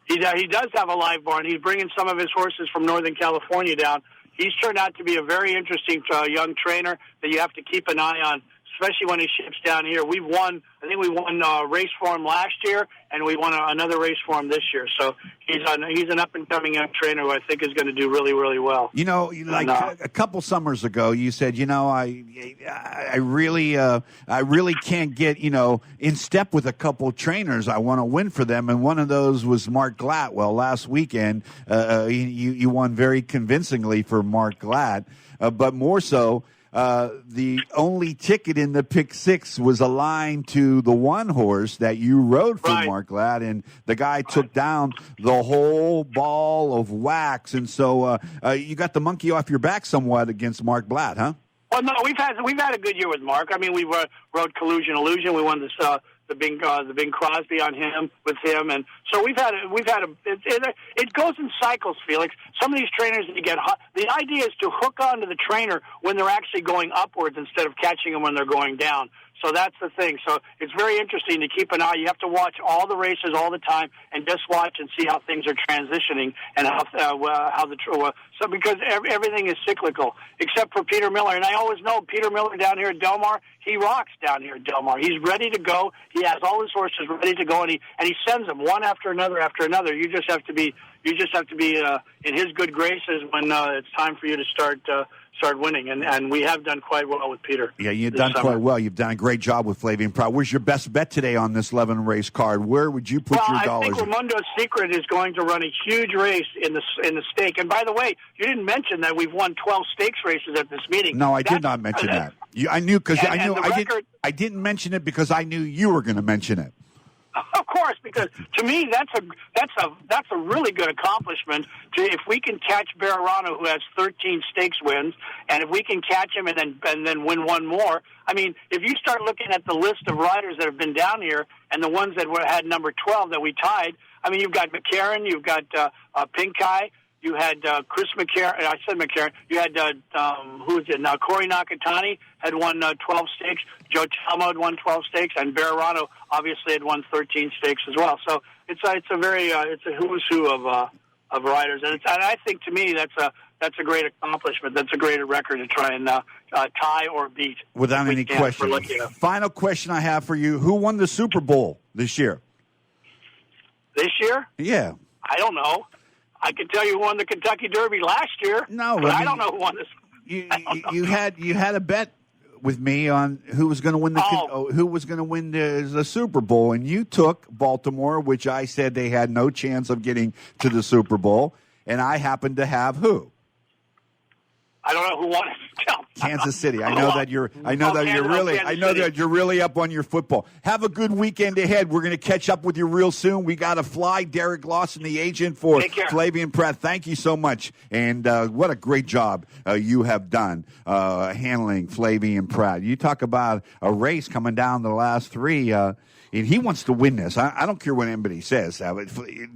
He does have a live barn. He's bringing some of his horses from Northern California down. He's turned out to be a very interesting young trainer that you have to keep an eye on, especially when he ships down here. I think we won a race for him last year, and we won another race for him this year. So he's an up-and-coming young trainer who I think is going to do really, really well. A couple summers ago, you said, I really can't get, in step with a couple trainers. I want to win for them, and one of those was Mark Glatt. Well, last weekend, you won very convincingly for Mark Glatt, but more so, the only ticket in the pick 6 was aligned to the one horse that you rode for Mark Glatt, and the guy took down the whole ball of wax. And so you got the monkey off your back somewhat against Mark Glatt, huh? Well, no, we've had a good year with Mark. I mean, we rode Collusion Illusion. We won this the Bing Crosby on him with him, and so we've had it goes in cycles, Felix. Some of these trainers that get hot. The idea is to hook onto the trainer when they're actually going upwards instead of catching them when they're going down. So that's the thing. So it's very interesting to keep an eye. You have to watch all the races all the time and just watch and see how things are transitioning and because everything is cyclical except for Peter Miller. And I always know Peter Miller down here at Del Mar, he rocks down here at Del Mar. He's ready to go. He has all his horses ready to go, and he sends them one after another after another. You just have to be in his good graces when it's time for you to start winning, and we have done quite well with Peter. Yeah, you've done quite well. You've done a great job with Flavien Prat. Where's your best bet today on this 11-race card? Where would you put your dollars? I think Raimundo's Secret is going to run a huge race in the stake. And by the way, you didn't mention that we've won 12 stakes races at this meeting. No, I did not mention that. I didn't mention it because I knew you were going to mention it. Of course, because to me that's a really good accomplishment. If we can catch Bejarano, who has 13 stakes wins, and if we can catch him and then win one more. I mean, if you start looking at the list of riders that have been down here and the ones that had number 12 that we tied, I mean, you've got McCarron, you've got Pinkai. You had Chris McCarron. I said McCarron. You had who is it now? Corey Nakatani had won 12 stakes. Joe Chalmo had won 12 stakes, and Bejarano obviously had won 13 stakes as well. So it's a who's who of riders, and I think to me that's a great accomplishment. That's a great record to try and tie or beat. Without any question. Final question I have for you: who won the Super Bowl this year? This year? Yeah. I don't know. I can tell you who won the Kentucky Derby last year. No, but I don't know who won this. You had a bet with me on who was going to win the Super Bowl, and you took Baltimore, which I said they had no chance of getting to the Super Bowl, and I happened to have who? I don't know who won it. Kansas City. I know that you're really up on your football. Have a good weekend ahead. We're going to catch up with you real soon. We got to fly. Derek Lawson, the agent for Flavien Prat. Thank you so much. And what a great job you have done handling Flavien Prat. You talk about a race coming down the last three. And he wants to win this. I don't care what anybody says.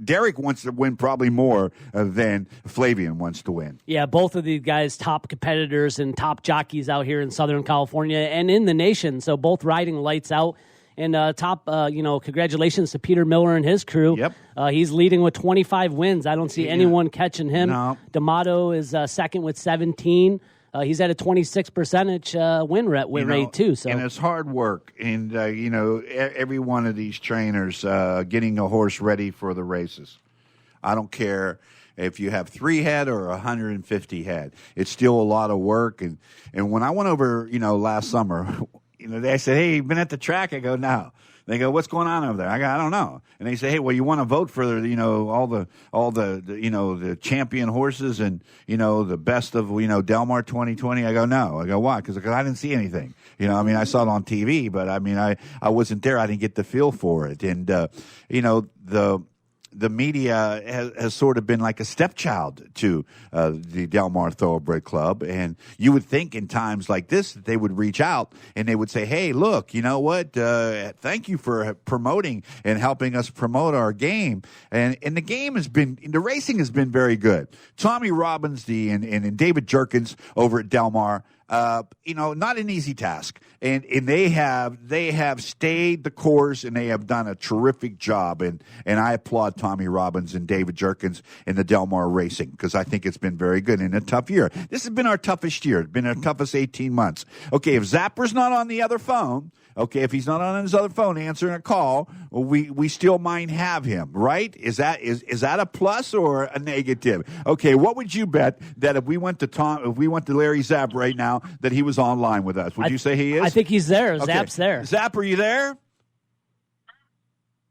Derek wants to win probably more than Flavien wants to win. Yeah, both of these guys top competitors and top jockeys out here in Southern California and in the nation. So both riding lights out. And congratulations to Peter Miller and his crew. Yep. He's leading with 25 wins. I don't see anyone catching him. No. D'Amato is second with 17. He's at a 26% win rate too. So, and it's hard work, and every one of these trainers getting a horse ready for the races. I don't care if you have 3 head or 150 head. It's still a lot of work. And when I went over, last summer, they said, "Hey, you been at the track?" I go, "No." They go, "What's going on over there?" I go, "I don't know." And they say, "Hey, well, you want to vote for all the champion horses and the best of Del Mar 2020?" I go, "No." I go, "Why?" Because I didn't see anything. I saw it on TV, but I wasn't there. I didn't get the feel for it. And the media has sort of been like a stepchild to the Del Mar Thoroughbred Club. And you would think in times like this that they would reach out and they would say, "Hey, look, you know what? Thank you for promoting and helping us promote our game." And the racing has been very good. Tommy Robbins and David Jerkins over at Del Mar, not an easy task. And they have stayed the course, and they have done a terrific job. And I applaud Tommy Robbins and David Jerkins in the Del Mar racing, because I think it's been very good in a tough year. This has been our toughest year. It's been our toughest 18 months. Okay, if Zapper's not on the other phone, if he's not on his other phone answering a call, we still might have him, right? Is that a plus or a negative? Okay, what would you bet that if we went to Larry Zapp right now, that he was online with us? Would you say he is? I think he's there. Okay. Zapp's there. Zapp, are you there?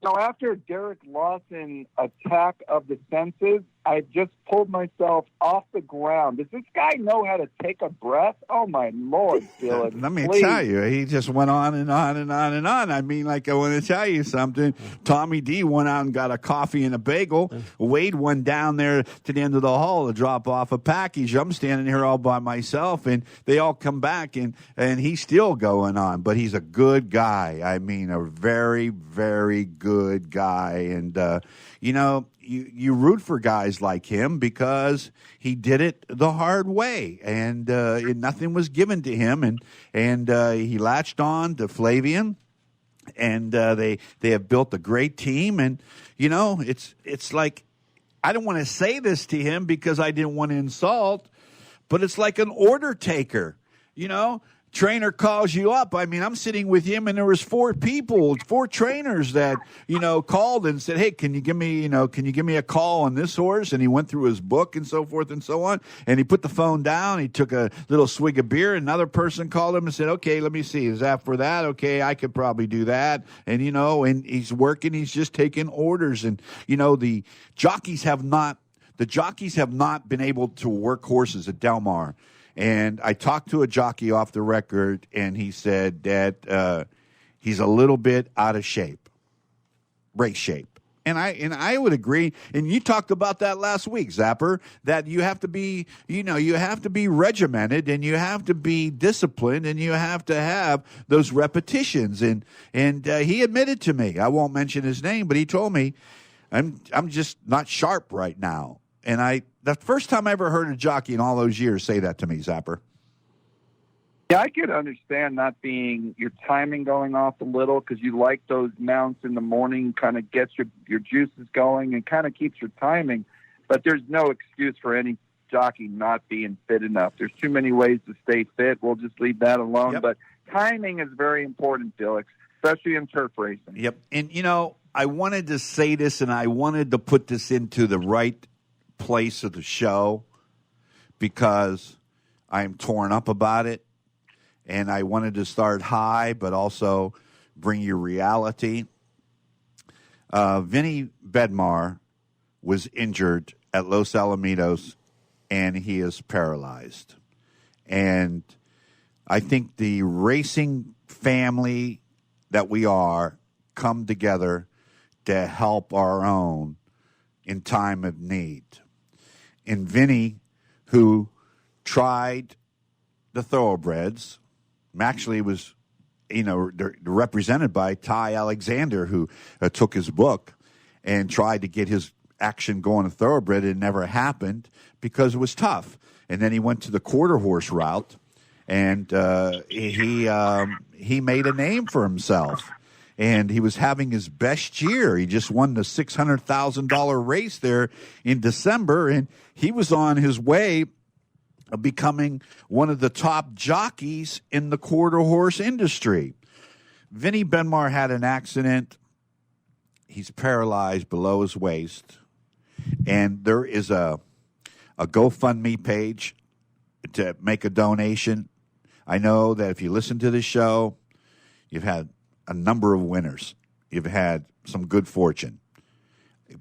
So after Derek Lawson attack of the senses, I just pulled myself off the ground. Does this guy know how to take a breath? Oh, my Lord, Felix. Let me tell you, he just went on and on and on and on. I want to tell you something. Tommy D went out and got a coffee and a bagel. Wade went down there to the end of the hall to drop off a package. I'm standing here all by myself, and they all come back, and he's still going on. But he's a good guy. A very, very good guy. And, you root for guys like him because he did it the hard way, and nothing was given to him, and he latched on to Flavien, and they have built a great team. And it's like, I don't want to say this to him because I didn't want to insult, but it's like an order taker, Trainer calls you up. I'm sitting with him, and there was 4 trainers that, called and said, "Hey, can you give me a call on this horse?" And he went through his book and so forth and so on. And he put the phone down. He took a little swig of beer. Another person called him and said, "Okay, let me see. Is that for that? Okay, I could probably do that." And, and he's working. He's just taking orders. And, the jockeys have not been able to work horses at Del Mar. And I talked to a jockey off the record, and he said that he's a little bit out of shape, race shape. And I would agree. And you talked about that last week, Zapper, that you have to be, regimented, and you have to be disciplined, and you have to have those repetitions. And he admitted to me, I won't mention his name, but he told me, I'm just not sharp right now. And the first time I ever heard a jockey in all those years say that to me, Zapper. Yeah, I could understand not being your timing going off a little, because you like those mounts in the morning, kind of gets your juices going and kind of keeps your timing. But there's no excuse for any jockey not being fit enough. There's too many ways to stay fit. We'll just leave that alone. Yep. But timing is very important, Felix, especially in turf racing. Yep. And, I wanted to say this, and I wanted to put this into the right place of the show because I'm torn up about it, and I wanted to start high but also bring you reality. Vinny Bedmar was injured at Los Alamitos, and he is paralyzed. And I think the racing family that we are come together to help our own in time of need. And Vinny, who tried the thoroughbreds, actually was, they're represented by Ty Alexander, who took his book and tried to get his action going to thoroughbred. It never happened because it was tough. And then he went to the quarter horse route, and he made a name for himself. And he was having his best year. He just won the $600,000 race there in December, and he was on his way of becoming one of the top jockeys in the quarter horse industry. Vinny Benmar had an accident. He's paralyzed below his waist. And there is a GoFundMe page to make a donation. I know that if you listen to this show, you've had a number of winners. You've had some good fortune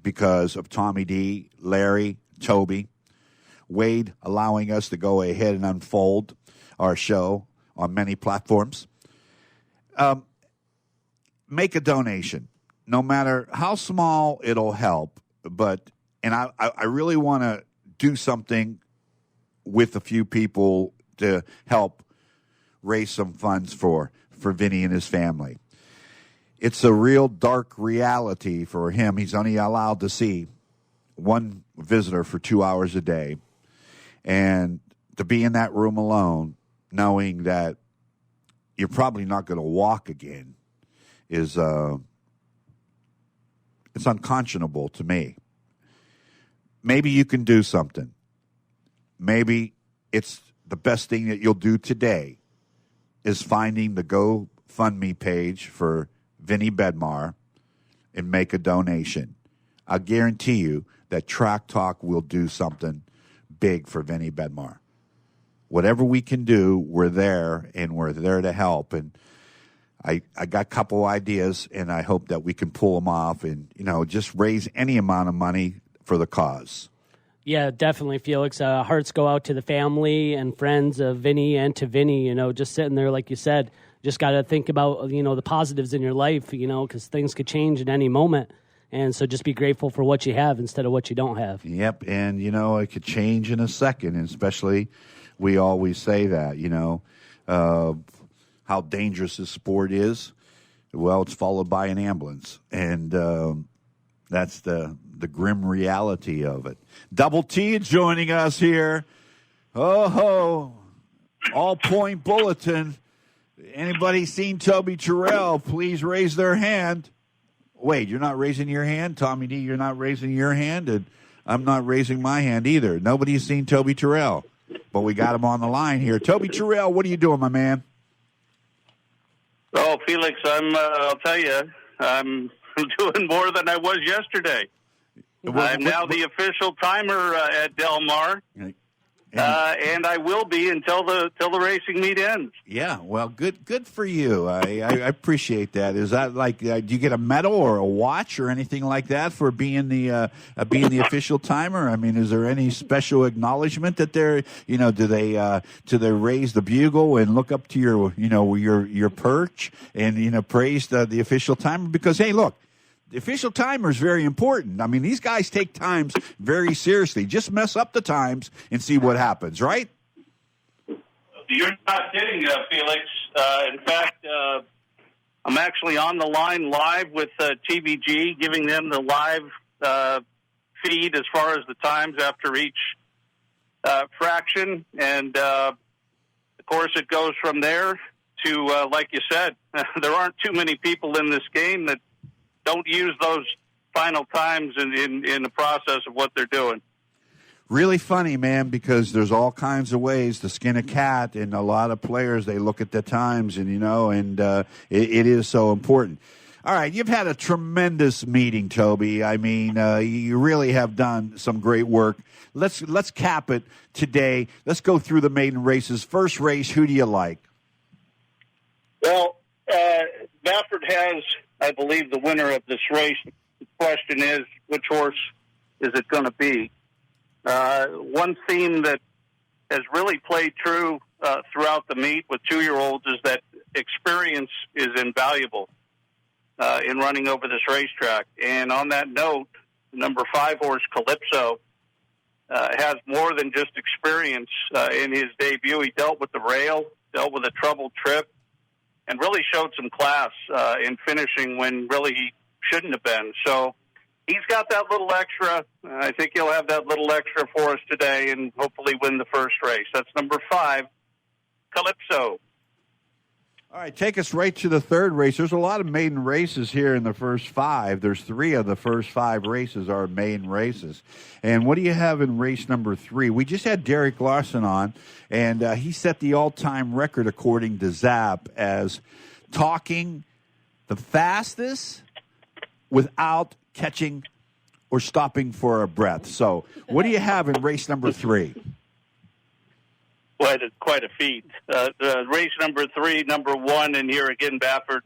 because of Tommy D, Larry, Toby, Wade allowing us to go ahead and unfold our show on many platforms. Make a donation. No matter how small, it'll help. And I really want to do something with a few people to help raise some funds for Vinny and his family. It's a real dark reality for him. He's only allowed to see one visitor for 2 hours a day. And to be in that room alone, knowing that you're probably not going to walk again, is it's unconscionable to me. Maybe you can do something. Maybe it's the best thing that you'll do today is finding the GoFundMe page for Vinny Benmar and make a donation. I guarantee you that Track Talk will do something big for Vinny Benmar. Whatever we can do, we're there, and we're there to help. And I got a couple ideas, and I hope that we can pull them off and, just raise any amount of money for the cause. Yeah, definitely, Felix. Hearts go out to the family and friends of Vinny and to Vinny, just sitting there, like you said. Just got to think about, the positives in your life, because things could change at any moment. And so just be grateful for what you have instead of what you don't have. Yep, and, it could change in a second, and especially we always say that, how dangerous this sport is. Well, it's followed by an ambulance, and that's the grim reality of it. Double T joining us here. Oh, All Point Bulletin. Anybody seen Toby Terrell, please raise their hand. Wait, you're not raising your hand? Tommy D, you're not raising your hand? And I'm not raising my hand either. Nobody's seen Toby Terrell, but we got him on the line here. Toby Terrell, what are you doing, my man? Oh, Felix, I'll tell you, I'm doing more than I was yesterday. I'm now the official timer at Del Mar. And I will be until the racing meet ends. Yeah, well, good for you. I appreciate that. Is that like do you get a medal or a watch or anything like that for being the official timer? I mean, is there any special acknowledgement that they're do they raise the bugle and look up to your perch and praise the official timer? Because hey, look. The official timer is very important. I mean, these guys take times very seriously. Just mess up the times and see what happens, right? You're not kidding, Felix. In fact, I'm actually on the line live with TVG, giving them the live feed as far as the times after each fraction. And, of course, it goes from there to, like you said, there aren't too many people in this game that don't use those final times in the process of what they're doing. Really funny, man, because there's all kinds of ways to skin a cat, and a lot of players, they look at the times, and it is so important. All right, you've had a tremendous meeting, Toby. I mean, you really have done some great work. Let's cap it today. Let's go through the maiden races. First race, who do you like? Well, Baffert has, I believe, the winner of this race. The question is, which horse is it going to be? One theme that has really played true throughout the meet with 2-year-olds is that experience is invaluable in running over this racetrack. And on that note, number 5 horse Calypso has more than just experience in his debut. He dealt with the rail, dealt with a troubled trip, and really showed some class in finishing when really he shouldn't have been. So he's got that little extra. I think he'll have that little extra for us today and hopefully win the first race. That's number 5, Calypso. All right, take us right to the third race. There's a lot of maiden races here in the first 5. There's 3 of the first 5 races are maiden races. And what do you have in race number 3? We just had Derek Larson on, and he set the all-time record, according to Zap, as talking the fastest without catching or stopping for a breath. So what do you have in race number 3? Quite a feat. Race number 3, number 1, and here again, Baffert.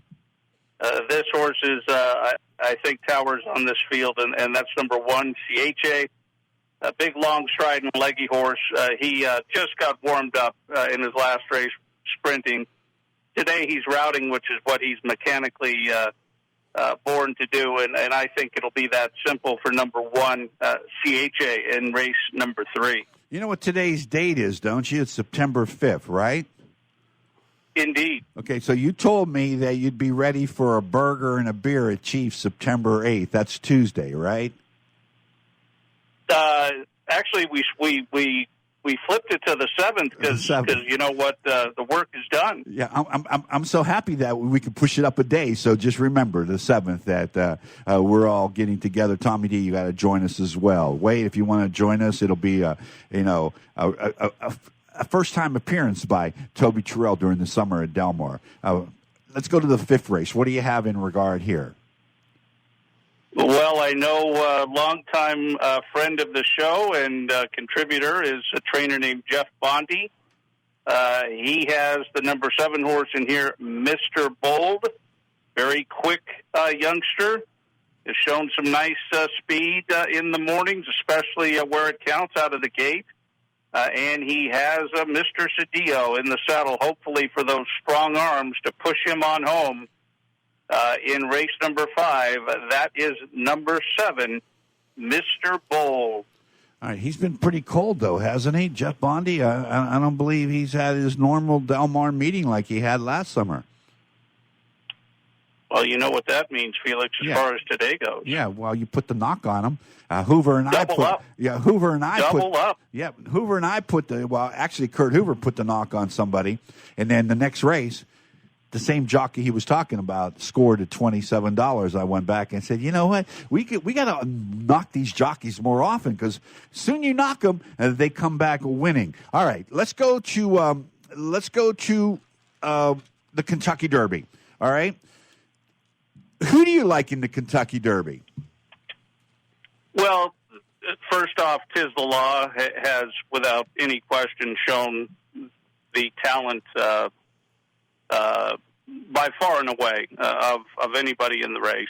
This horse is, I think, towers on this field, and that's number 1, CHA. A big, long stride and leggy horse. He just got warmed up in his last race sprinting. Today he's routing, which is what he's mechanically born to do, and I think it'll be that simple for number 1, CHA, in race number 3. You know what today's date is, don't you? It's September 5th, right? Indeed. Okay, so you told me that you'd be ready for a burger and a beer at Chiefs September 8th. That's Tuesday, right? Actually, we flipped it to the 7th because you know what, the work is done. Yeah, I'm so happy that we could push it up a day. So just remember the 7th that we're all getting together. Tommy D, you got to join us as well. Wade, if you want to join us, it'll be a first time appearance by Toby Terrell during the summer at Del Mar. Let's go to the 5th race. What do you have in regard here? Well, I know a longtime friend of the show and contributor is a trainer named Jeff Bondi. He has the number 7 horse in here, Mr. Bold. Very quick youngster. Has shown some nice speed in the mornings, especially where it counts out of the gate. And he has Mr. Cedillo in the saddle, hopefully for those strong arms to push him on home. In race number 5, that is number 7, Mr. Bold. All right, he's been pretty cold, though, hasn't he, Jeff Bondi? I don't believe he's had his normal Del Mar meeting like he had last summer. Well, you know what that means, Felix, as far as today goes. Yeah, well, you put the knock on him. Hoover and Double up. Yeah, Hoover and I Double up. Yeah, Hoover and I actually, Kurt Hoover put the knock on somebody, and then the next race, the same jockey he was talking about scored at $27. I went back and said, you know what? We got to knock these jockeys more often because soon you knock them, they come back winning. All right, let's go to the Kentucky Derby. All right, who do you like in the Kentucky Derby? Well, first off, Tiz the Law has, without any question, shown the talent by far and away of anybody in the race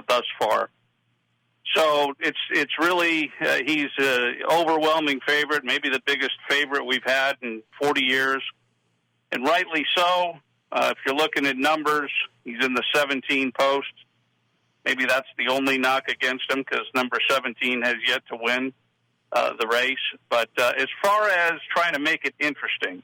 thus far. So it's really he's an overwhelming favorite, maybe the biggest favorite we've had in 40 years, and rightly so. If you're looking at numbers, he's in the 17 post. Maybe that's the only knock against him because number 17 has yet to win the race. But as far as trying to make it interesting,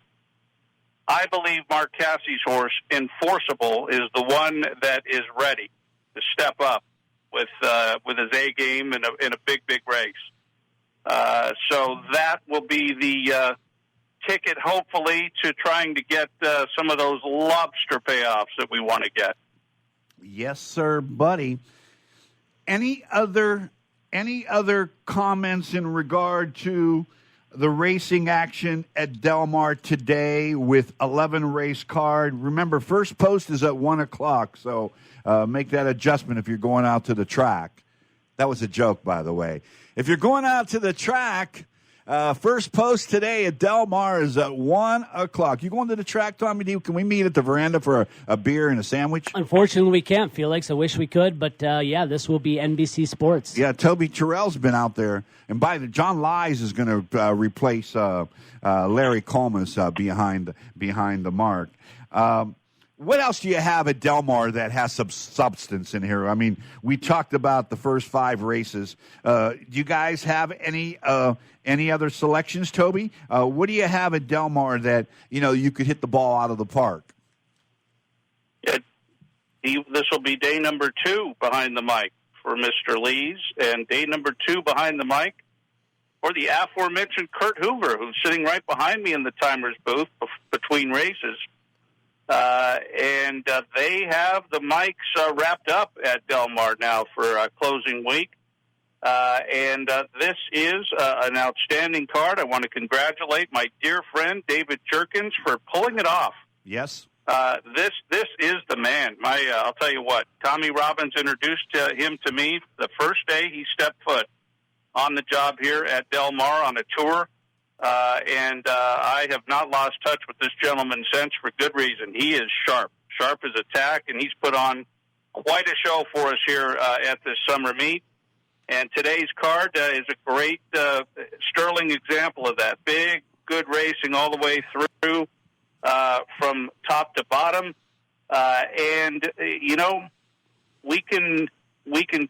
I believe Mark Cassie's horse, Enforceable, is the one that is ready to step up with his A game in a big race. So that will be the ticket, hopefully, to trying to get some of those lobster payoffs that we want to get. Yes, sir, buddy. Any other comments in regard to the racing action at Del Mar today with 11 race card? Remember, first post is at 1 o'clock, so make that adjustment if you're going out to the track. That was a joke, by the way. If you're going out to the track, First post today at Del Mar is at 1 o'clock. You going to the track, Tommy D? Can we meet at the veranda for a beer and a sandwich? Unfortunately, we can't, Felix. I wish we could, but this will be NBC Sports. Yeah, Toby Terrell's been out there. And John Lies is going to replace Larry Colmus behind the mark. What else do you have at Del Mar that has some substance in here? I mean, we talked about the first 5 races. Do you guys have any other selections, Toby? What do you have at Del Mar that, you could hit the ball out of the park? This will be day number 2 behind the mic for Mr. Lees, and day number 2 behind the mic for the aforementioned Kurt Hoover, who's sitting right behind me in the timer's booth between races. And they have the mics wrapped up at Del Mar now for closing week. And this is an outstanding card. I want to congratulate my dear friend David Jerkins for pulling it off. Yes. This is the man. I'll tell you what, Tommy Robbins introduced him to me the first day he stepped foot on the job here at Del Mar on a tour. And I have not lost touch with this gentleman since, for good reason. He is sharp as a tack, and he's put on quite a show for us here at this summer meet. And today's card is a great sterling example of that. Big, good racing all the way through from top to bottom. And we can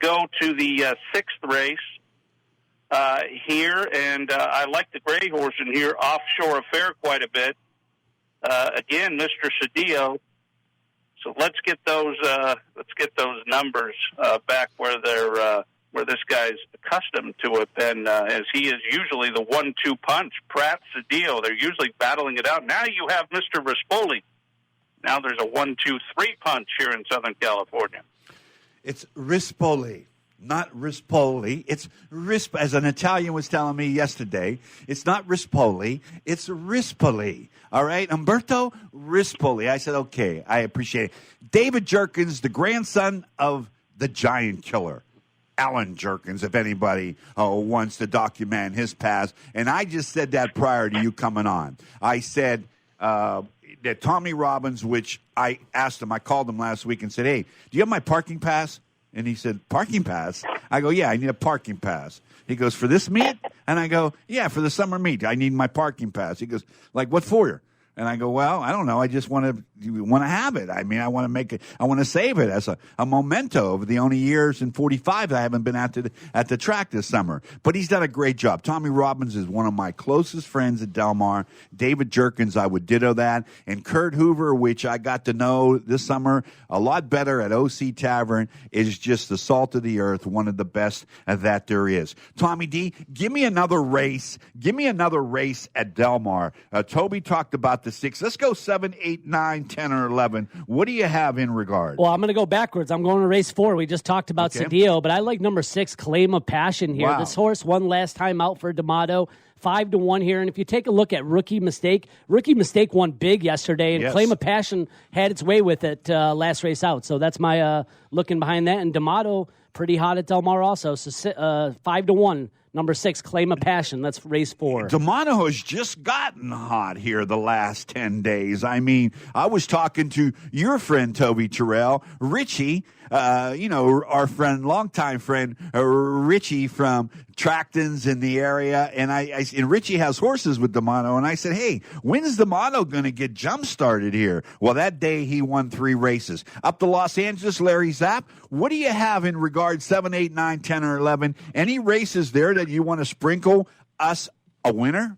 go to the 6th race here, and I like the gray horse in here, Offshore Affair, quite a bit. Again, Mr. Cedillo. So let's get those numbers back where they're where this guy's accustomed to it. Then, as he is usually the 1-2 punch, Pratt, Cedillo. They're usually battling it out. Now you have Mr. Rispoli. Now there's a 1-2-3 punch here in Southern California. It's Rispoli. Not Rispoli. It's as an Italian was telling me yesterday. It's not Rispoli. It's Rispoli. All right, Umberto Rispoli. I said, okay, I appreciate it. David Jerkins, the grandson of the Giant Killer, Alan Jerkins, if anybody wants to document his past. And I just said that prior to you coming on. I said that Tommy Robbins, which I asked him, I called him last week and said, hey, do you have my parking pass? And he said, parking pass? I go, yeah, I need a parking pass. He goes, for this meet? And I go, yeah, for the summer meet. I need my parking pass. He goes, like, what for? And I go, well, I don't know. I just want to have it. I mean, I want to make it. I want to save it as a memento of the only years in 45 that I haven't been at the track this summer. But he's done a great job. Tommy Robbins is one of my closest friends at Del Mar. David Jerkins, I would ditto that. And Kurt Hoover, which I got to know this summer a lot better at OC Tavern, is just the salt of the earth, one of the best that there is. Tommy D, give me another race. Give me another race at Del Mar. Toby talked about the 6. Let's go 7, 8, 9, 10, or 11. What do you have in regard? Well, I'm going to go backwards. I'm going to race 4. We just talked about Cedillo, but I like number 6, Claim of Passion here. Wow. This horse won last time out for D'Amato, 5-1 here. And if you take a look at Rookie Mistake won big yesterday, and Claim of Passion had its way with it last race out. So that's my looking behind that. And D'Amato, pretty hot at Del Mar also. So 5-1. Number 6, Claim of Passion. That's race 4. D'Amato has just gotten hot here the last 10 days. I mean, I was talking to your friend, Toby Terrell, Richie, our friend, longtime friend, Richie from Tractons in the area. And and Richie has horses with D'Amato. And I said, hey, when is D'Amato going to get jump-started here? Well, that day he won 3 races. Up to Los Angeles, Larry Zapp, what do you have in regard 7, 8, 9, 10, or 11? Any races there that you want to sprinkle us a winner?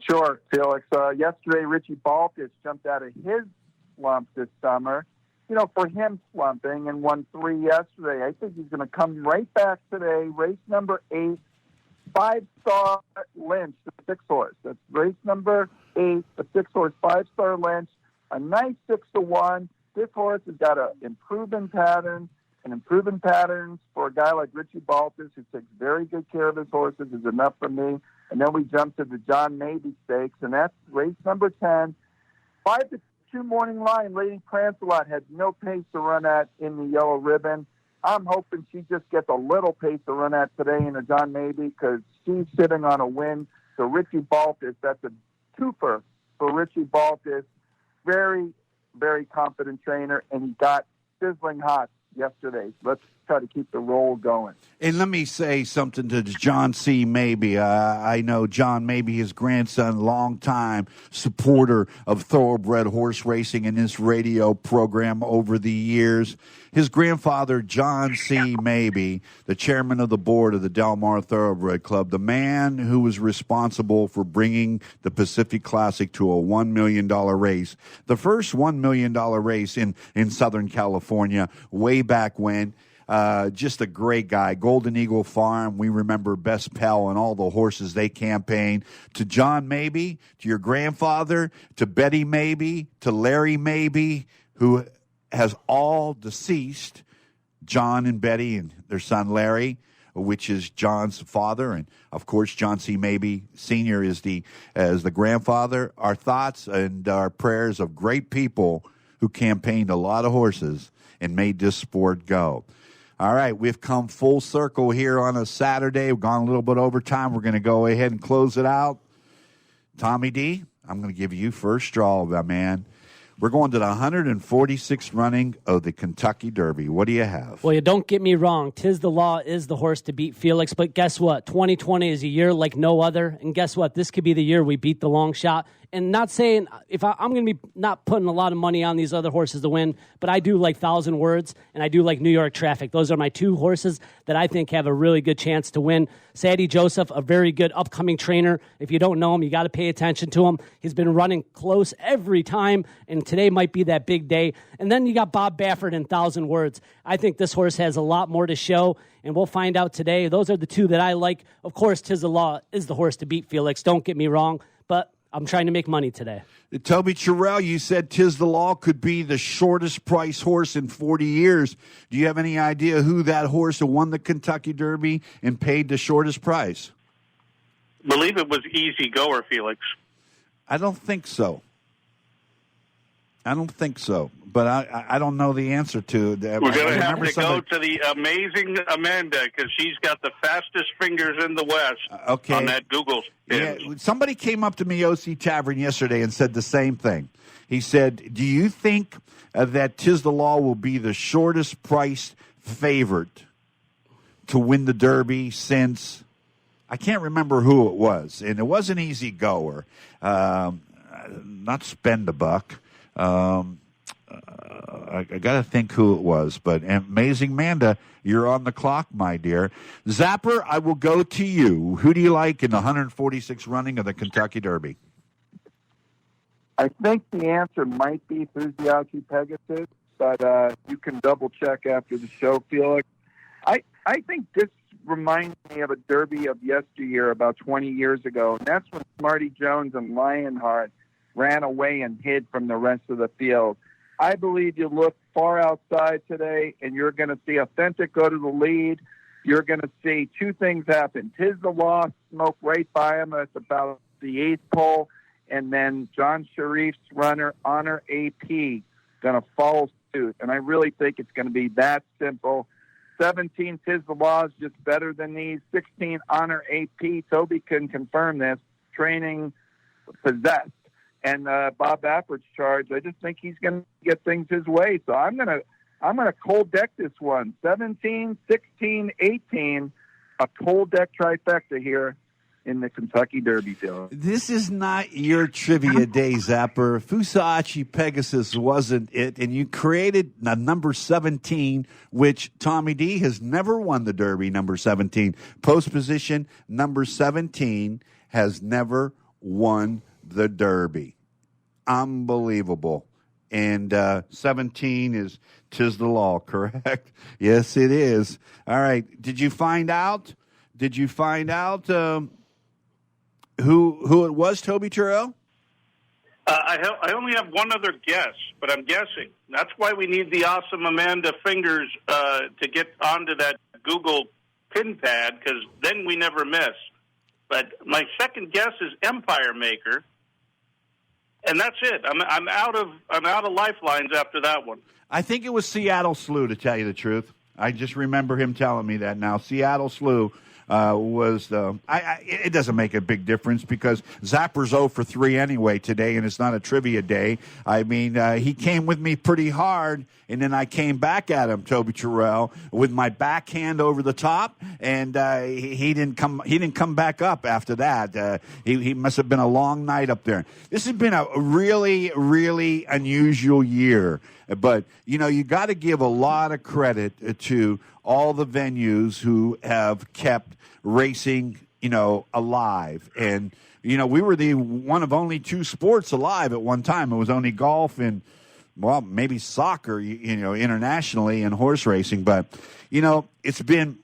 Sure, Felix. Yesterday, Richie Baltus jumped out of his slump this summer. For him slumping, and won 3 yesterday. I think he's going to come right back today. Race number 8, 5-star Lynch, the 6-horse. That's race number 8, the 6-horse, 5-star Lynch. A nice 6-1. This horse has got an improving pattern, and improving patterns for a guy like Richie Baltus, who takes very good care of his horses, is enough for me. And then we jump to the John Mabie Stakes, and that's race number 10. 5-2 morning line. Lady Prancelot had no pace to run at in the yellow ribbon. I'm hoping she just gets a little pace to run at today in a John Mabie, because She's sitting on a win. So Richie Baltus, that's a twofer for Richie Baltus. Very, very confident trainer, and he got sizzling hot yesterday. Let's try to keep the roll going. And let me say something to John C. Mabee. I know John Mabee, his grandson, longtime supporter of thoroughbred horse racing in this radio program over the years. His grandfather, John C. Mabee, the chairman of the board of the Del Mar Thoroughbred Club, the man who was responsible for bringing the Pacific Classic to a $1 million race, the first $1 million race in Southern California way back when. Just a great guy. Golden Eagle Farm. We remember Best Pal and all the horses they campaigned. To John Mabee, to your grandfather, to Betty Mabee, to Larry Mabee, who has all deceased, John and Betty and their son Larry, which is John's father, and of course John C. Mabee Sr. is the grandfather. Our thoughts and our prayers of great people who campaigned a lot of horses and made this sport go. All right, we've come full circle here on a Saturday. We've gone a little bit over time. We're going to go ahead and close it out. Tommy D, I'm going to give you first straw, my man. We're going to the 146th running of the Kentucky Derby. What do you have? Well, you don't get me wrong. Tiz the Law is the horse to beat Felix. But guess what? 2020 is a year like no other. And guess what? This could be the year we beat the long shot. And not saying I'm going to be not putting a lot of money on these other horses to win, but I do like Thousand Words and I do like New York Traffic. Those are my two horses that I think have a really good chance to win. Sadie Joseph, a very good upcoming trainer. If you don't know him, you got to pay attention to him. He's been running close every time, and today might be that big day. And then you got Bob Baffert and Thousand Words. I think this horse has a lot more to show, and we'll find out today. Those are the two that I like. Of course, Tiz the Law is the horse to beat Felix. Don't get me wrong, but I'm trying to make money today. Toby Terrell, you said Tiz the Law could be the shortest price horse in 40 years. Do you have any idea who that horse who won the Kentucky Derby and paid the shortest price? I believe it was Easy Goer, Felix. I don't think so. But I don't know the answer to that. We're going to have to go to the amazing Amanda because she's got the fastest fingers in the West on that Google. Yeah, somebody came up to me, OC Tavern, yesterday and said the same thing. He said, do you think that Tiz the Law will be the shortest priced favorite to win the Derby since, I can't remember who it was, and it was an Easy Goer, not Spend a Buck. I got to think who it was, but Amazing Manda, you're on the clock, my dear. Zapper, I will go to you. Who do you like in the 146th running of the Kentucky Derby? I think the answer might be Fusiachi Pegasus, but you can double check after the show, Felix. I think this reminds me of a Derby of yesteryear about 20 years ago, and that's when Smarty Jones and Lionheart ran away and hid from the rest of the field. I believe you look far outside today, and you're going to see Authentic go to the lead. You're going to see two things happen. Tiz the Law smoke right by him at about the 8th pole, and then John Sharif's runner, Honor AP, going to follow suit. And I really think it's going to be that simple. 17, Tiz the Law is just better than these. 16, Honor AP. Toby can confirm this. Training Possessed. And Bob Baffert's charge, I just think he's going to get things his way. So I'm going to cold deck this one. 17, 16, 18, a cold deck trifecta here in the Kentucky Derby field. This is not your trivia day, Zapper. Fusiachi Pegasus wasn't it, and you created a number 17, which Tommy D has never won the Derby, number 17. Post position, number 17, has never won the Derby. Unbelievable. And 17 is Tiz the Law, correct? Yes, it is. All right. Did you find out who it was, Toby Terrell? I only have one other guess, but I'm guessing. That's why we need the awesome Amanda fingers to get onto that Google pin pad, because then we never miss. But my second guess is Empire Maker, and that's it. I'm out of lifelines after that one. I think it was Seattle Slew, to tell you the truth. I just remember him telling me that now. Seattle Slew was it doesn't make a big difference because Zapper's 0 for 3 anyway today, and it's not a trivia day. I mean, he came with me pretty hard, and then I came back at him, Toby Terrell, with my backhand over the top, and he didn't come back up after that. He must have been a long night up there. This has been a really, really unusual year. But, you got to give a lot of credit to all the venues who have kept racing, alive. And, we were the one of only 2 sports alive at one time. It was only golf and, well, maybe soccer, internationally and horse racing. But, it's been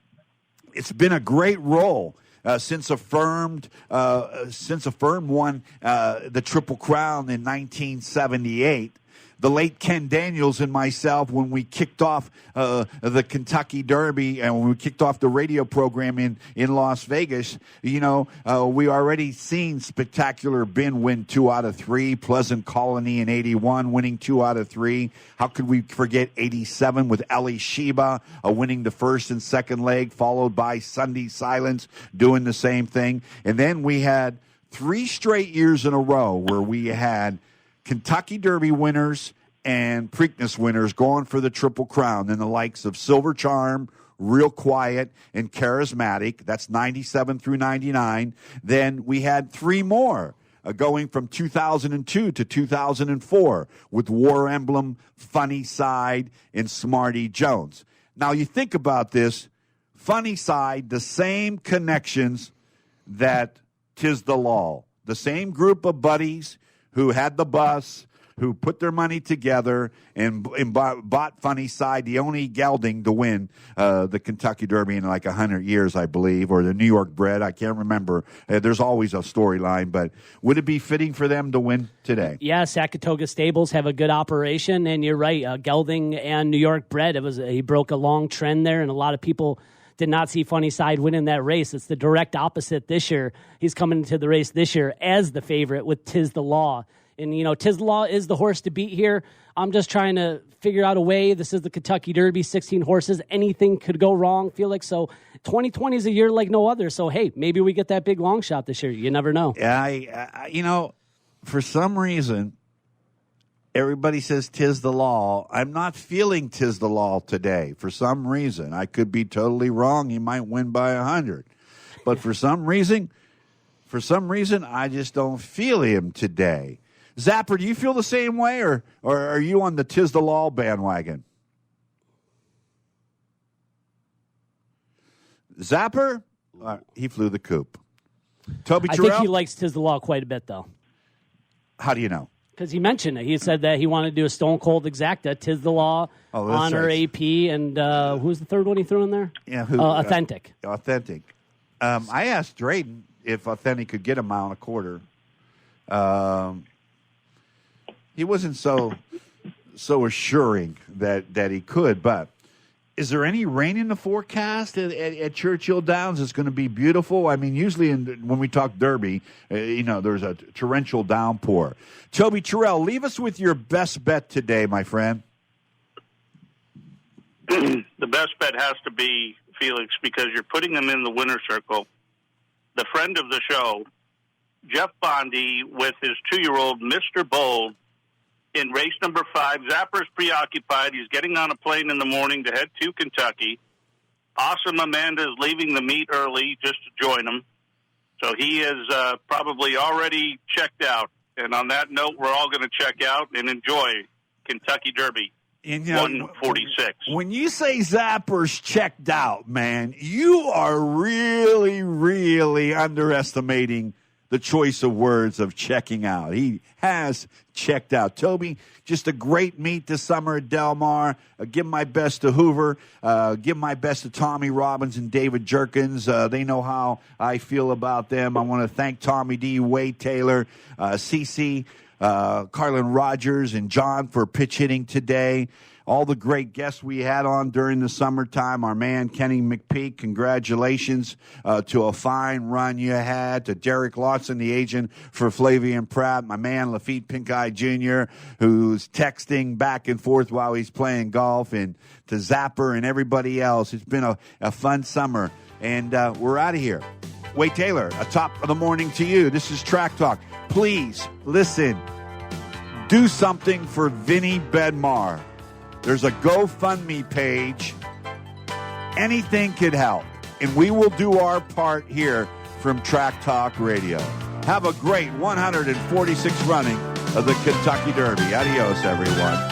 a great role. Since Affirmed won the Triple Crown in 1978, the late Ken Daniels and myself, when we kicked off the Kentucky Derby and when we kicked off the radio program in Las Vegas, we already seen Spectacular Ben win 2 out of 3, Pleasant Colony in 81 winning 2 out of 3. How could we forget 87 with Ellie Sheba winning the first and second leg, followed by Sunday Silence doing the same thing. And then we had 3 straight years in a row where we had Kentucky Derby winners and Preakness winners going for the Triple Crown, and the likes of Silver Charm, Real Quiet, and Charismatic. That's 97 through 99. Then we had 3 more going from 2002 to 2004 with War Emblem, Funny Side, and Smarty Jones. Now you think about this, Funny Side, the same connections that Tis the Law, the same group of buddies who had the bus, who put their money together and bought Funny Side, the only gelding to win the Kentucky Derby in like 100 years, I believe, or the New York bred. I can't remember. There's always a storyline, but would it be fitting for them to win today? Yeah, Saratoga Stables have a good operation, and you're right, gelding and New York bred. He broke a long trend there, and a lot of people did not see Funny Side winning that race. It's the direct opposite this year. He's coming into the race this year as the favorite with Tis the Law. And, Tis the Law is the horse to beat here. I'm just trying to figure out a way. This is the Kentucky Derby, 16 horses. Anything could go wrong, Felix. So 2020 is a year like no other. So, hey, maybe we get that big long shot this year. You never know. Yeah, for some reason, everybody says Tis the Law. I'm not feeling Tis the Law today for some reason. I could be totally wrong. He might win by 100. But for some reason, I just don't feel him today. Zapper, do you feel the same way, or are you on the Tis the Law bandwagon? Zapper? He flew the coop. Toby Terrell? I think he likes Tis the Law quite a bit, though. How do you know? Because he mentioned it. He said that he wanted to do a Stone Cold Exacta, Tis the Law, Honor, nice. AP, and who's the third one he threw in there? Yeah, Authentic. Authentic. I asked Drayden if Authentic could get a mile and a quarter. He wasn't so assuring that he could, but is there any rain in the forecast at Churchill Downs? It's going to be beautiful. I mean, usually when we talk Derby, there's a torrential downpour. Toby Terrell, leave us with your best bet today, my friend. The best bet has to be, Felix, because you're putting them in the winner's circle. The friend of the show, Jeff Bondi, with his 2-year-old Mr. Bold, in race number 5. Zapper's preoccupied. He's getting on a plane in the morning to head to Kentucky. Awesome Amanda is leaving the meet early just to join him. So he is probably already checked out. And on that note, we're all going to check out and enjoy Kentucky Derby. 146. When you say Zapper's checked out, man, you are really, really underestimating the choice of words of checking out. He has checked out. Toby, just a great meet this summer at Del Mar. Give my best to Hoover. Give my best to Tommy Robbins and David Jerkins. They know how I feel about them. I want to thank Tommy D, Wade Taylor, Cece, Carlin Rogers, and John for pitch hitting today. All the great guests we had on during the summertime. Our man, Kenny McPeak, congratulations to a fine run you had. To Derek Lawson, the agent for Flavian Pratt. My man, Lafitte Pinkeye Jr., who's texting back and forth while he's playing golf. And to Zapper and everybody else. It's been a fun summer. And we're out of here. Wade Taylor, a top of the morning to you. This is Track Talk. Please, listen. Do something for Vinny Bedmar. There's a GoFundMe page. Anything could help. And we will do our part here from Track Talk Radio. Have a great 146th running of the Kentucky Derby. Adios, everyone.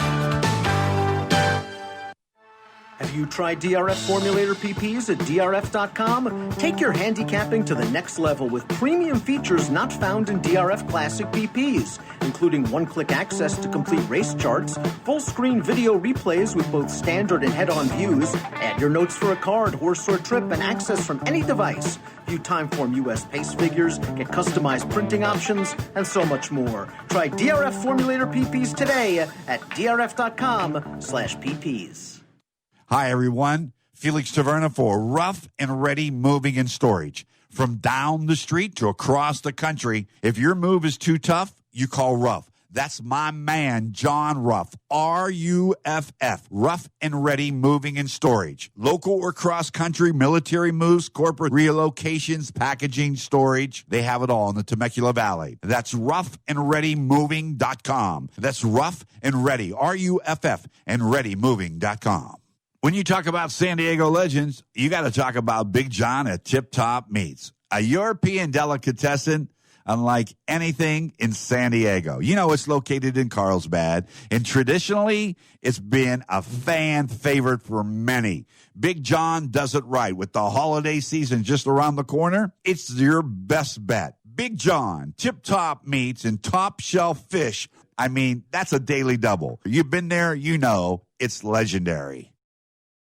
Have you tried DRF Formulator PPs at DRF.com? Take your handicapping to the next level with premium features not found in DRF Classic PPs, including one-click access to complete race charts, full-screen video replays with both standard and head-on views, add your notes for a card, horse, or trip, and access from any device. View Timeform US pace figures, get customized printing options, and so much more. Try DRF Formulator PPs today at DRF.com/PPs. Hi, everyone. Felix Taverna for Rough and Ready Moving and Storage. From down the street to across the country, if your move is too tough, you call Rough. That's my man, John Ruff, R-U-F-F, Rough and Ready Moving and Storage. Local or cross-country, military moves, corporate relocations, packaging, storage. They have it all in the Temecula Valley. That's roughandreadymoving.com. That's Rough and Ready, R-U-F-F, and readymoving.com. When you talk about San Diego legends, you got to talk about Big John at Tip Top Meats, a European delicatessen unlike anything in San Diego. You know, it's located in Carlsbad, and traditionally, it's been a fan favorite for many. Big John does it right. With the holiday season just around the corner, it's your best bet. Big John, Tip Top Meats, and top shelf fish. I mean, that's a daily double. You've been there, you know, it's legendary.